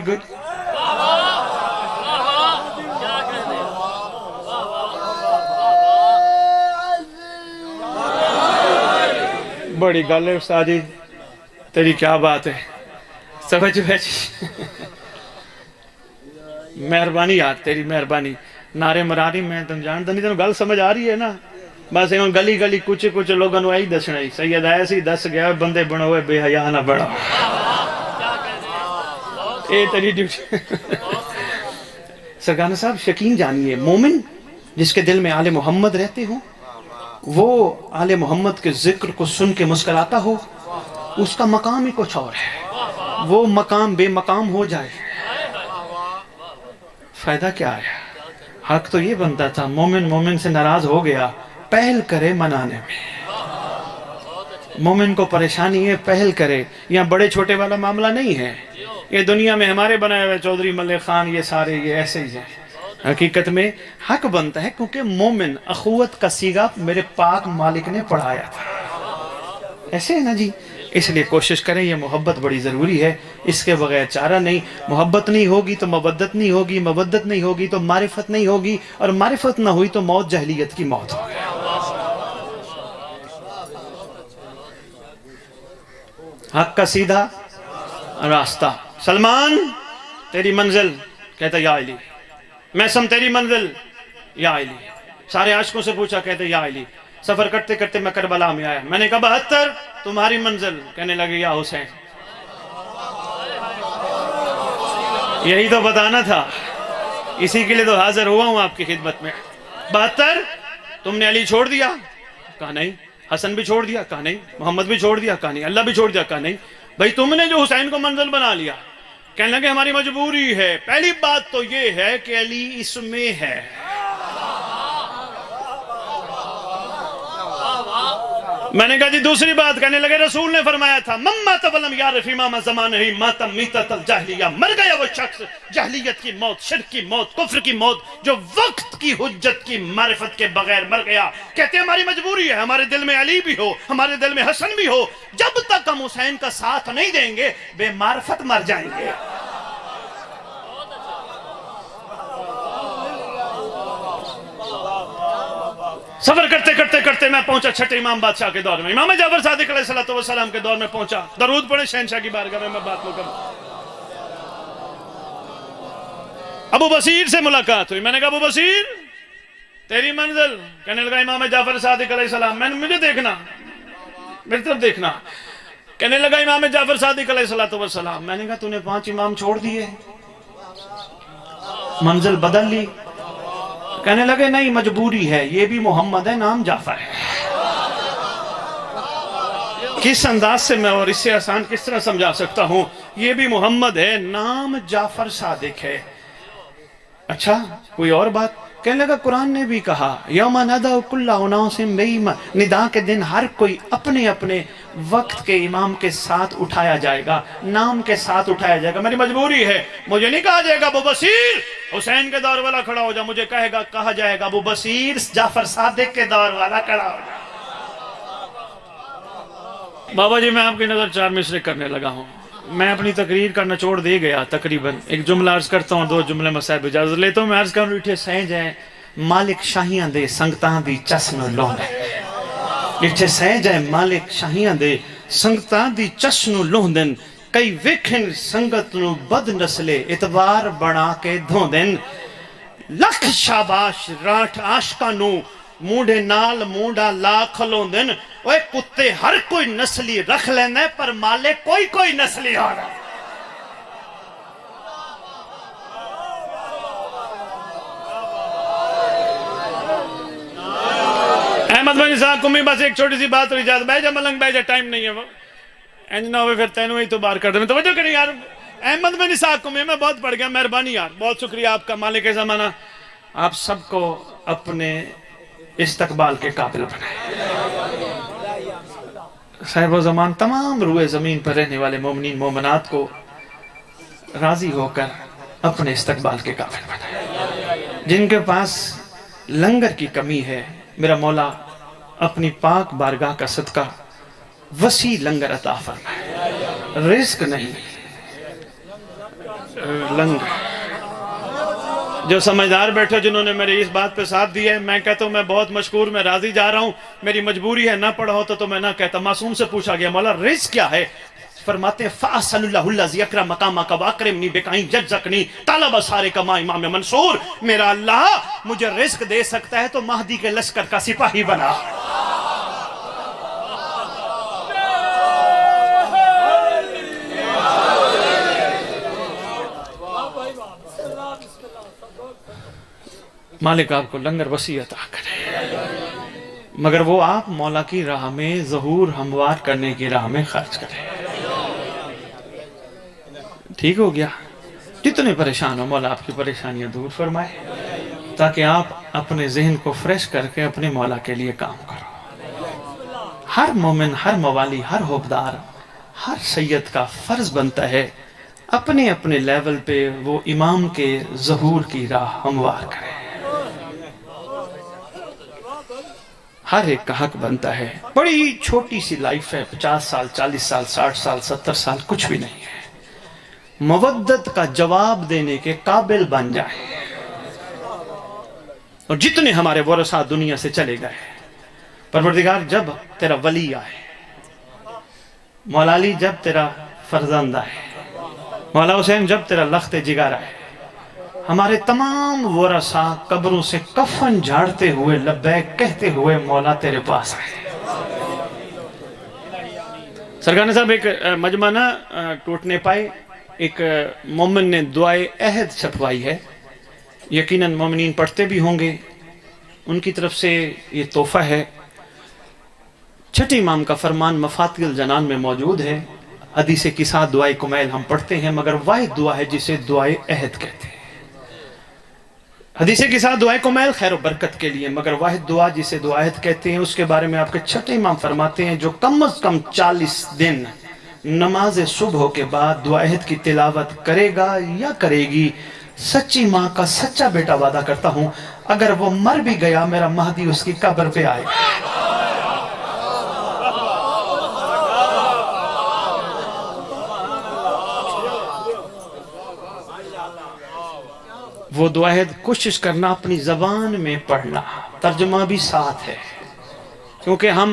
بڑی گل ہے استاد جی, تیری کیا بات ہے, سمجھ بیٹھی. مہربانی یار, تیری مہربانی. نعرے مراری میں تم جانتا نہیں, تم گل سمجھ آ رہی ہے نا. بس گلی گلی کچھ کچھ لوگوں نے یہی دسنا ہی. سید ایسے ہی دس گیا, بندے بنو ہوئے بے حیا نہ بڑھو. اے تیری ڈیوٹی. سرگانہ صاحب شکین جانیے, مومن جس کے دل میں آل محمد رہتے ہوں, وہ آل محمد کے ذکر کو سن کے مسکراتا ہو, اس کا مقام ہی کچھ اور ہے. وہ مقام بے مقام ہو جائے, فائدہ کیا ہے؟ حق تو یہ بنتا تھا مومن مومن سے ناراض ہو گیا, پہل کرے منانے میں. مومن کو پریشانی ہے, پہل کرے. یہاں بڑے چھوٹے والا معاملہ نہیں ہے. یہ دنیا میں ہمارے بنائے ہوئے چودھری ملک خان یہ سارے یہ ایسے ہی ہیں. حقیقت میں حق بنتا ہے, کیونکہ مومن اخوت کا سیغہ میرے پاک مالک نے پڑھایا تھا. ایسے ہے نا جی. اس لیے کوشش کریں, یہ محبت بڑی ضروری ہے, اس کے بغیر چارہ نہیں. محبت نہیں ہوگی تو مودت نہیں ہوگی, مودت نہیں ہوگی تو معرفت نہیں ہوگی, اور معرفت نہ ہوئی تو موت جہلیت کی موت ہوگی. حق کا سیدھا راستہ. سلمان تیری منزل, کہتا یا علی. میسم تیری منزل, یا علی. سارے عاشقوں سے پوچھا, کہتے یا علی. سفر کرتے کرتے میں کربلا میں آیا, میں نے کہا 72 تمہاری منزل, کہنے لگے یا حسین. یہی تو بتانا تھا, اسی کے لیے تو حاضر ہوا ہوں آپ کی خدمت میں. 72 تم نے علی چھوڑ دیا, کہا نہیں. حسن بھی چھوڑ دیا, کہا نہیں. محمد بھی چھوڑ دیا, کہا نہیں. اللہ بھی چھوڑ دیا, کہا نہیں. بھئی تم نے جو حسین کو منزل بنا لیا. کہنے لگے ہماری مجبوری ہے. پہلی بات تو یہ ہے کہ علی اس میں ہے. میں نے کہا جی دوسری بات کہنے لگے رسول نے فرمایا تھا مما تولم یارف امام زمان ہی ماتم میتت الجاہلیہ، مر گیا وہ شخص جاہلیت کی موت، شرک کی موت، کفر کی موت جو وقت کی حجت کی معرفت کے بغیر مر گیا۔ کہتے ہیں ہماری مجبوری ہے، ہمارے دل میں علی بھی ہو، ہمارے دل میں حسن بھی ہو، جب تک ہم حسین کا ساتھ نہیں دیں گے بے معرفت مر جائیں گے۔ سفر کرتے کرتے کرتے میں پہنچا چھٹے امام بادشاہ کے دور میں، امام جعفر صادق علیہ السلام کے دور میں پہنچا۔ درود پڑھیں شہنشاہ کی بارگاہ میں بات لو کروں۔ ابو بصیر سے ملاقات ہوئی، میں نے کہا ابو بصیر تیری منزل؟ کہنے لگا امام جعفر صادق علیہ السلام۔ میں نے مجھے دیکھنا، میری طرف دیکھنا۔ کہنے لگا امام جعفر صادق علیہ السلام۔ میں نے کہا تو نے 5 امام چھوڑ دیے، منزل بدل لی؟ کہنے لگے نہیں مجبوری ہے، یہ بھی محمد ہے، نام جعفر ہے۔ کس انداز سے میں اور اس سے آسان کس طرح سمجھا سکتا ہوں؟ یہ بھی محمد ہے، نام جعفر صادق ہے۔ اچھا کوئی اور بات؟ کہنے لگا قرآن نے بھی کہا یوم ندعو کل اناس بإمامہم، ندا کے دن ہر کوئی اپنے اپنے وقت کے امام کے ساتھ اٹھایا جائے گا، نام کے ساتھ اٹھایا جائے گا۔ میری مجبوری ہے، مجھے نہیں کہا جائے گا ابو بصیر حسین کے دور والا کھڑا ہو جا، مجھے کہا جائے گا ابو بصیر جعفر صادق کے دور والا کھڑا ہو جا۔ بابا جی میں آپ کی نظر 4 مصرے کرنے لگا ہوں، میں اپنی تقریر کا نچوڑ دے گیا تقریباً، ایک جملہ عرض کرتا ہوں، 2 جملے مسائب اجازت لیتا ہوں۔ میں عرض کروں اٹھے سہج ہیں مالک شاہیاں دے سنگتاں دی چسن لوندے، اٹھے سہج ہیں مالک شاہیاں دے سنگتاں دی چسن لوندن، کئی ویکھن سنگت نو بد نسلے اعتبار بنا کے دھوندن، لکھ شاباش راٹھ عاشقاں نو مونڈے نال مونڈا لا کھلوندن۔ اوے کتے ہر کوئی نسلی رکھ لیندے پر مالک کوئی نسلی آ رہا۔ احمد بن صاحب کو میں بس ایک چھوٹی سی بات اور اجازت، بہ جا ملنگ بہ جا، ٹائم نہیں ہے وہ اینج نہ ہوئے پھر تینوں ہی تو بار کر دیں۔ توجہ کریں یار، احمد بن صاحب کو میں بہت پڑھ گیا، مہربانی یار، بہت شکریہ آپ کا مالک زمانہ، آپ سب کو اپنے استقبال کے قابل بنائے۔ صاحب و زمان تمام روئے زمین پر رہنے والے مومنین مومنات کو راضی ہو کر اپنے استقبال کے قابل بنائے۔ جن کے پاس لنگر کی کمی ہے میرا مولا اپنی پاک بارگاہ کا صدقہ وسیع لنگر عطا فرمائے، رزق نہیں لنگر۔ جو سمجھدار بیٹھے جنہوں نے میری اس بات پہ ساتھ دیا ہے، میں کہتا ہوں میں بہت مشکور، میں راضی جا رہا ہوں، میری مجبوری ہے، نہ پڑھا ہوتا تو میں نہ کہتا۔ معصوم سے پوچھا گیا مولا رزق کیا ہے؟ فرماتے ہیں فَأَسَلُ اللَّهُ الَّذِي أَكْرَمَ مَقَامَكَ وَأَكْرِمْنِي بِكَئِن جَزَّقْنِي طَلَبَ سَارِكَ مَا امام منصور۔ میرا اللہ مجھے رزق دے سکتا ہے تو مہدی کے لشکر کا سپاہی بنا۔ مالک آپ کو لنگر وسیع عطا کرے، مگر وہ آپ مولا کی راہ میں ظہور ہموار کرنے کی راہ میں خرچ کرے۔ ٹھیک ہو گیا؟ جتنے پریشان ہو مولا آپ کی پریشانیاں دور فرمائے، تاکہ آپ اپنے ذہن کو فریش کر کے اپنے مولا کے لیے کام کرو۔ ہر مومن، ہر موالی، ہر حوبدار، ہر سید کا فرض بنتا ہے اپنے اپنے لیول پہ وہ امام کے ظہور کی راہ ہموار کرے۔ ہر ایک کا حق بنتا ہے، بڑی چھوٹی سی لائف ہے، 50 سال، 40 سال، 60 سال، 70 سال، کچھ بھی نہیں ہے، مودت کا جواب دینے کے قابل بن جائے۔ اور جتنے ہمارے ورثاء دنیا سے چلے گئے، پروردگار جب تیرا ولی آئے، مولا علی جب تیرا فرزند آئے، مولا حسین جب تیرا لخت جگر آئے، ہمارے تمام ورثاء قبروں سے کفن جھاڑتے ہوئے لبیک کہتے ہوئے مولا تیرے پاس آئے۔ سرکار صاحب ایک مجمع نہ ٹوٹ نہیں پائے، ایک مومن نے دعائے عہد چھپوائی ہے، یقیناً مومنین پڑھتے بھی ہوں گے، ان کی طرف سے یہ تحفہ ہے۔ چھٹے امام کا فرمان مفاتیح الجنان میں موجود ہے، حدیث کسا دعائے کمیل ہم پڑھتے ہیں، مگر واحد دعا ہے جسے دعائے عہد کہتے ہیں۔ حدیث کے ساتھ دعائیں کومیل خیر و برکت کے لیے، مگر واحد دعا جسے دعایت کہتے ہیں اس کے بارے میں آپ کے چھٹے امام فرماتے ہیں جو کم از کم 40 دن نماز صبح کے بعد دعایت کی تلاوت کرے گا یا کرے گی، سچی ماں کا سچا بیٹا وعدہ کرتا ہوں اگر وہ مر بھی گیا میرا مہدی اس کی قبر پہ آئے گا۔ وہ دعایت کوشش کرنا اپنی زبان میں پڑھنا، ترجمہ بھی ساتھ ہے، کیونکہ ہم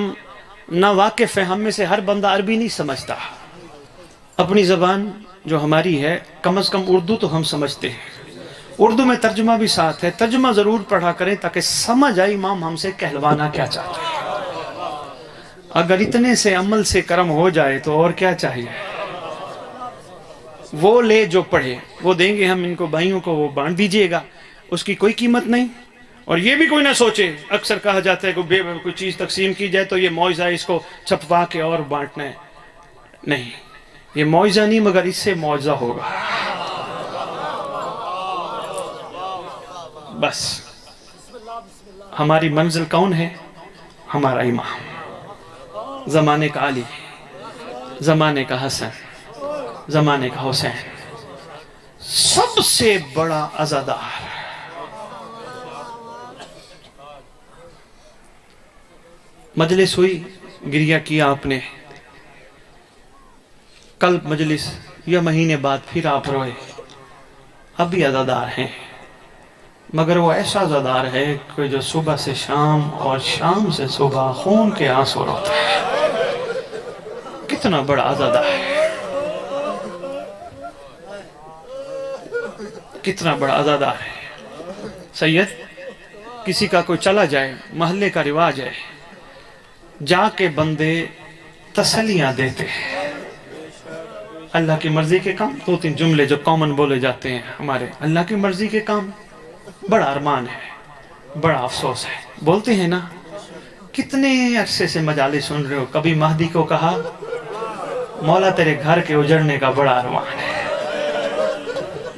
نا واقف ہیں، ہم میں سے ہر بندہ عربی نہیں سمجھتا۔ اپنی زبان جو ہماری ہے کم از کم اردو تو ہم سمجھتے ہیں، اردو میں ترجمہ بھی ساتھ ہے، ترجمہ ضرور پڑھا کریں تاکہ سمجھ آئے امام ہم سے کہلوانا کیا چاہتے ہیں۔ اگر اتنے سے عمل سے کرم ہو جائے تو اور کیا چاہیے؟ وہ لے جو پڑھے وہ دیں گے ہم ان کو، بھائیوں کو وہ بانٹ دیجئے گا، اس کی کوئی قیمت نہیں۔ اور یہ بھی کوئی نہ سوچے، اکثر کہا جاتا ہے کہ کوئی چیز تقسیم کی جائے تو یہ معاوضہ ہے، اس کو چھپوا کے اور بانٹنا ہے، نہیں، یہ معاوضہ نہیں مگر اس سے معاوضہ ہوگا۔ بس ہماری منزل کون ہے؟ ہمارا امام، زمانے کا علی، زمانے کا حسن، زمانے کا حسین، سب سے بڑا عزادار۔ مجلس ہوئی، گریہ کیا آپ نے، کل مجلس یا مہینے بعد پھر آپ روئے، اب بھی عزادار ہیں، مگر وہ ایسا عزادار ہے کہ جو صبح سے شام اور شام سے صبح خون کے آنسو روتا ہے۔ کتنا بڑا عزادار ہے، کتنا بڑا عزادار ہے۔ سید کسی کا کوئی چلا جائے، محلے کا رواج ہے، جا کے بندے تسلیاں دیتے ہیں، اللہ کی مرضی کے کام، 2-3 جملے جو کامن بولے جاتے ہیں ہمارے، اللہ کی مرضی کے کام، بڑا ارمان ہے، بڑا افسوس ہے، بولتے ہیں نا کتنے عرصے سے مجالس سن رہے ہو، کبھی مہدی کو کہا مولا تیرے گھر کے اجڑنے کا بڑا ارمان ہے،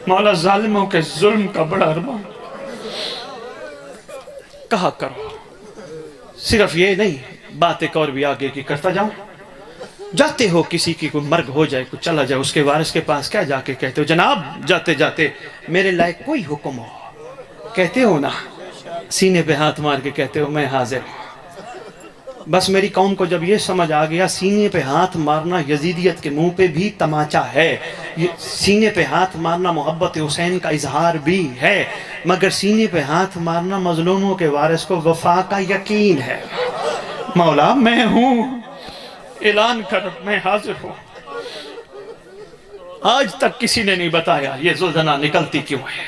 مولا ظالموں کے ظلم کا بڑا ارمان، کہا کرو، صرف یہ نہیں بات ایک اور بھی آگے کی کرتا جاؤں، جاتے ہو کسی کی کوئی مرگ ہو جائے، کوئی چلا جائے، اس کے وارث کے پاس کیا جا کے کہتے ہو؟ جناب جاتے جاتے میرے لائق کوئی حکم ہو، کہتے ہو نا، سینے پہ ہاتھ مار کے کہتے ہو میں حاضر ہوں۔ بس میری قوم کو جب یہ سمجھ آ گیا سینے پہ ہاتھ مارنا یزیدیت کے منہ پہ بھی تماچا ہے، سینے پہ ہاتھ مارنا محبت حسین کا اظہار بھی ہے، مگر سینے پہ ہاتھ مارنا مظلوموں کے وارث کو وفا کا یقین ہے۔ مولا میں ہوں، اعلان کر میں حاضر ہوں۔ آج تک کسی نے نہیں بتایا یہ زلزلہ نکلتی کیوں ہے۔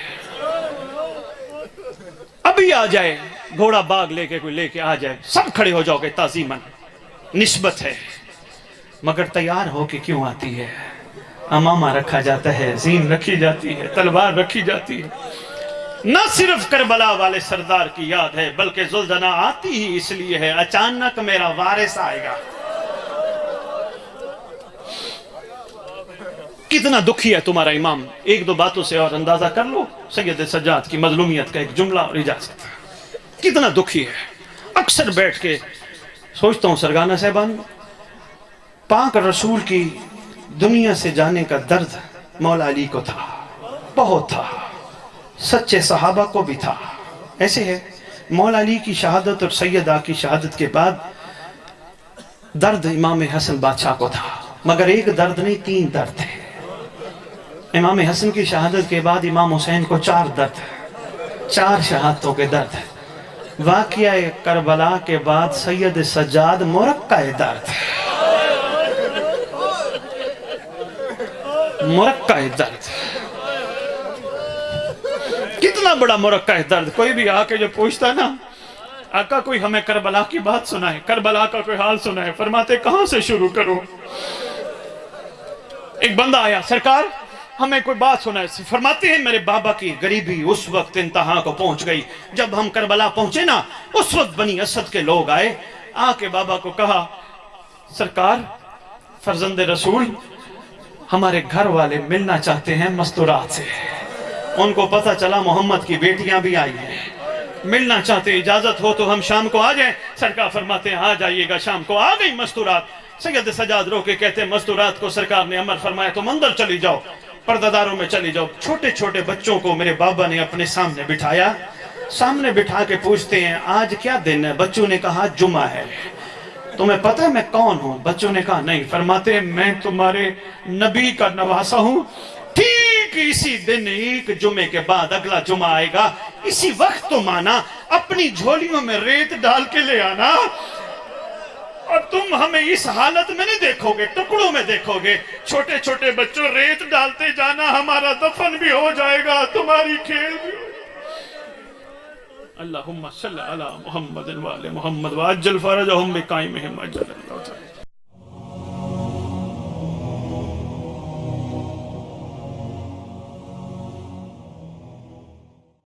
ابھی آ جائے گھوڑا باغ لے کے کوئی لے کے آ جائے، سب کھڑے ہو جاؤ گے تعظیماً، نسبت ہے، مگر تیار ہو کے کیوں آتی ہے؟ امامہ رکھا جاتا ہے، زین رکھی جاتی ہے، تلوار رکھی جاتی ہے، نہ صرف کربلا والے سردار کی یاد ہے بلکہ زلزلہ آتی ہی اس لیے ہے اچانک میرا وارث آئے گا۔ کتنا دکھی ہے تمہارا امام، 1-2 باتوں سے اور اندازہ کر لو سید سجاد کی مظلومیت کا ایک جملہ اور اجازت، کتنا دکھی ہے۔ اکثر بیٹھ کے سوچتا ہوں سرگانہ صاحبان، پاک رسول کی دنیا سے جانے کا درد مولا علی کو تھا، بہت تھا، سچے صحابہ کو بھی تھا۔ ایسے ہے مولا علی کی شہادت اور سیدہ کی شہادت کے بعد درد امام حسن بادشاہ کو تھا، مگر ایک درد نہیں 3 درد تھے۔ امام حسن کی شہادت کے بعد امام حسین کو 4 درد، 4 شہادتوں کے درد۔ واقعہ کربلا کے بعد سید سجاد مرقع درد، مرقع درد، کتنا بڑا مرقع درد۔ کوئی بھی آ کے جو پوچھتا نا آقا کوئی ہمیں کربلا کی بات سنائے، کربلا کا کوئی حال سنائے، فرماتے کہاں سے شروع کروں؟ ایک بندہ آیا، سرکار ہمیں کوئی بات سنائے، فرماتے ہیں میرے بابا کی غریبی اس وقت انتہا کو پہنچ گئی، جب ہم کربلا پہنچے نا اس وقت بنی اسد کے لوگ آئے، آ کے بابا کو کہا سرکار فرزند رسول ہمارے گھر والے ملنا چاہتے ہیں مستورات سے، ان کو پتہ چلا محمد کی بیٹیاں بھی آئی ہیں، ملنا چاہتے، اجازت ہو تو ہم شام کو آ جائیں؟ سرکار فرماتے ہیں آ جائیے گا شام کو۔ آ گئی مستورات، سید سجاد رو کے کہتے ہیں مستورات کو سرکار نے امر فرمایا تم اندر چلی جاؤ، پردہ داروں میں چلی جاؤ۔ چھوٹے چھوٹے بچوں کو میرے بابا نے اپنے سامنے بٹھایا، سامنے بٹھا کے پوچھتے ہیں آج کیا دن ہے؟ بچوں نے کہا جمعہ ہے۔ تمہیں پتہ ہے میں کون ہوں؟ بچوں نے کہا نہیں۔ فرماتے ہیں میں تمہارے نبی کا نواسا ہوں، ٹھیک اسی دن ایک جمعے کے بعد اگلا جمعہ آئے گا، اسی وقت تم آنا، اپنی جھولیوں میں ریت ڈال کے لے آنا، اور تم ہمیں اس حالت میں نہیں دیکھو گے، ٹکڑوں میں دیکھو گے۔ چھوٹے چھوٹے بچوں ریت ڈالتے جانا، ہمارا دفن بھی ہو جائے گا، تمہاری کھیل بھی ہو۔ اللہم صلی علی محمد وآل محمد وعجل فرجہم بقائمہم اجلا۔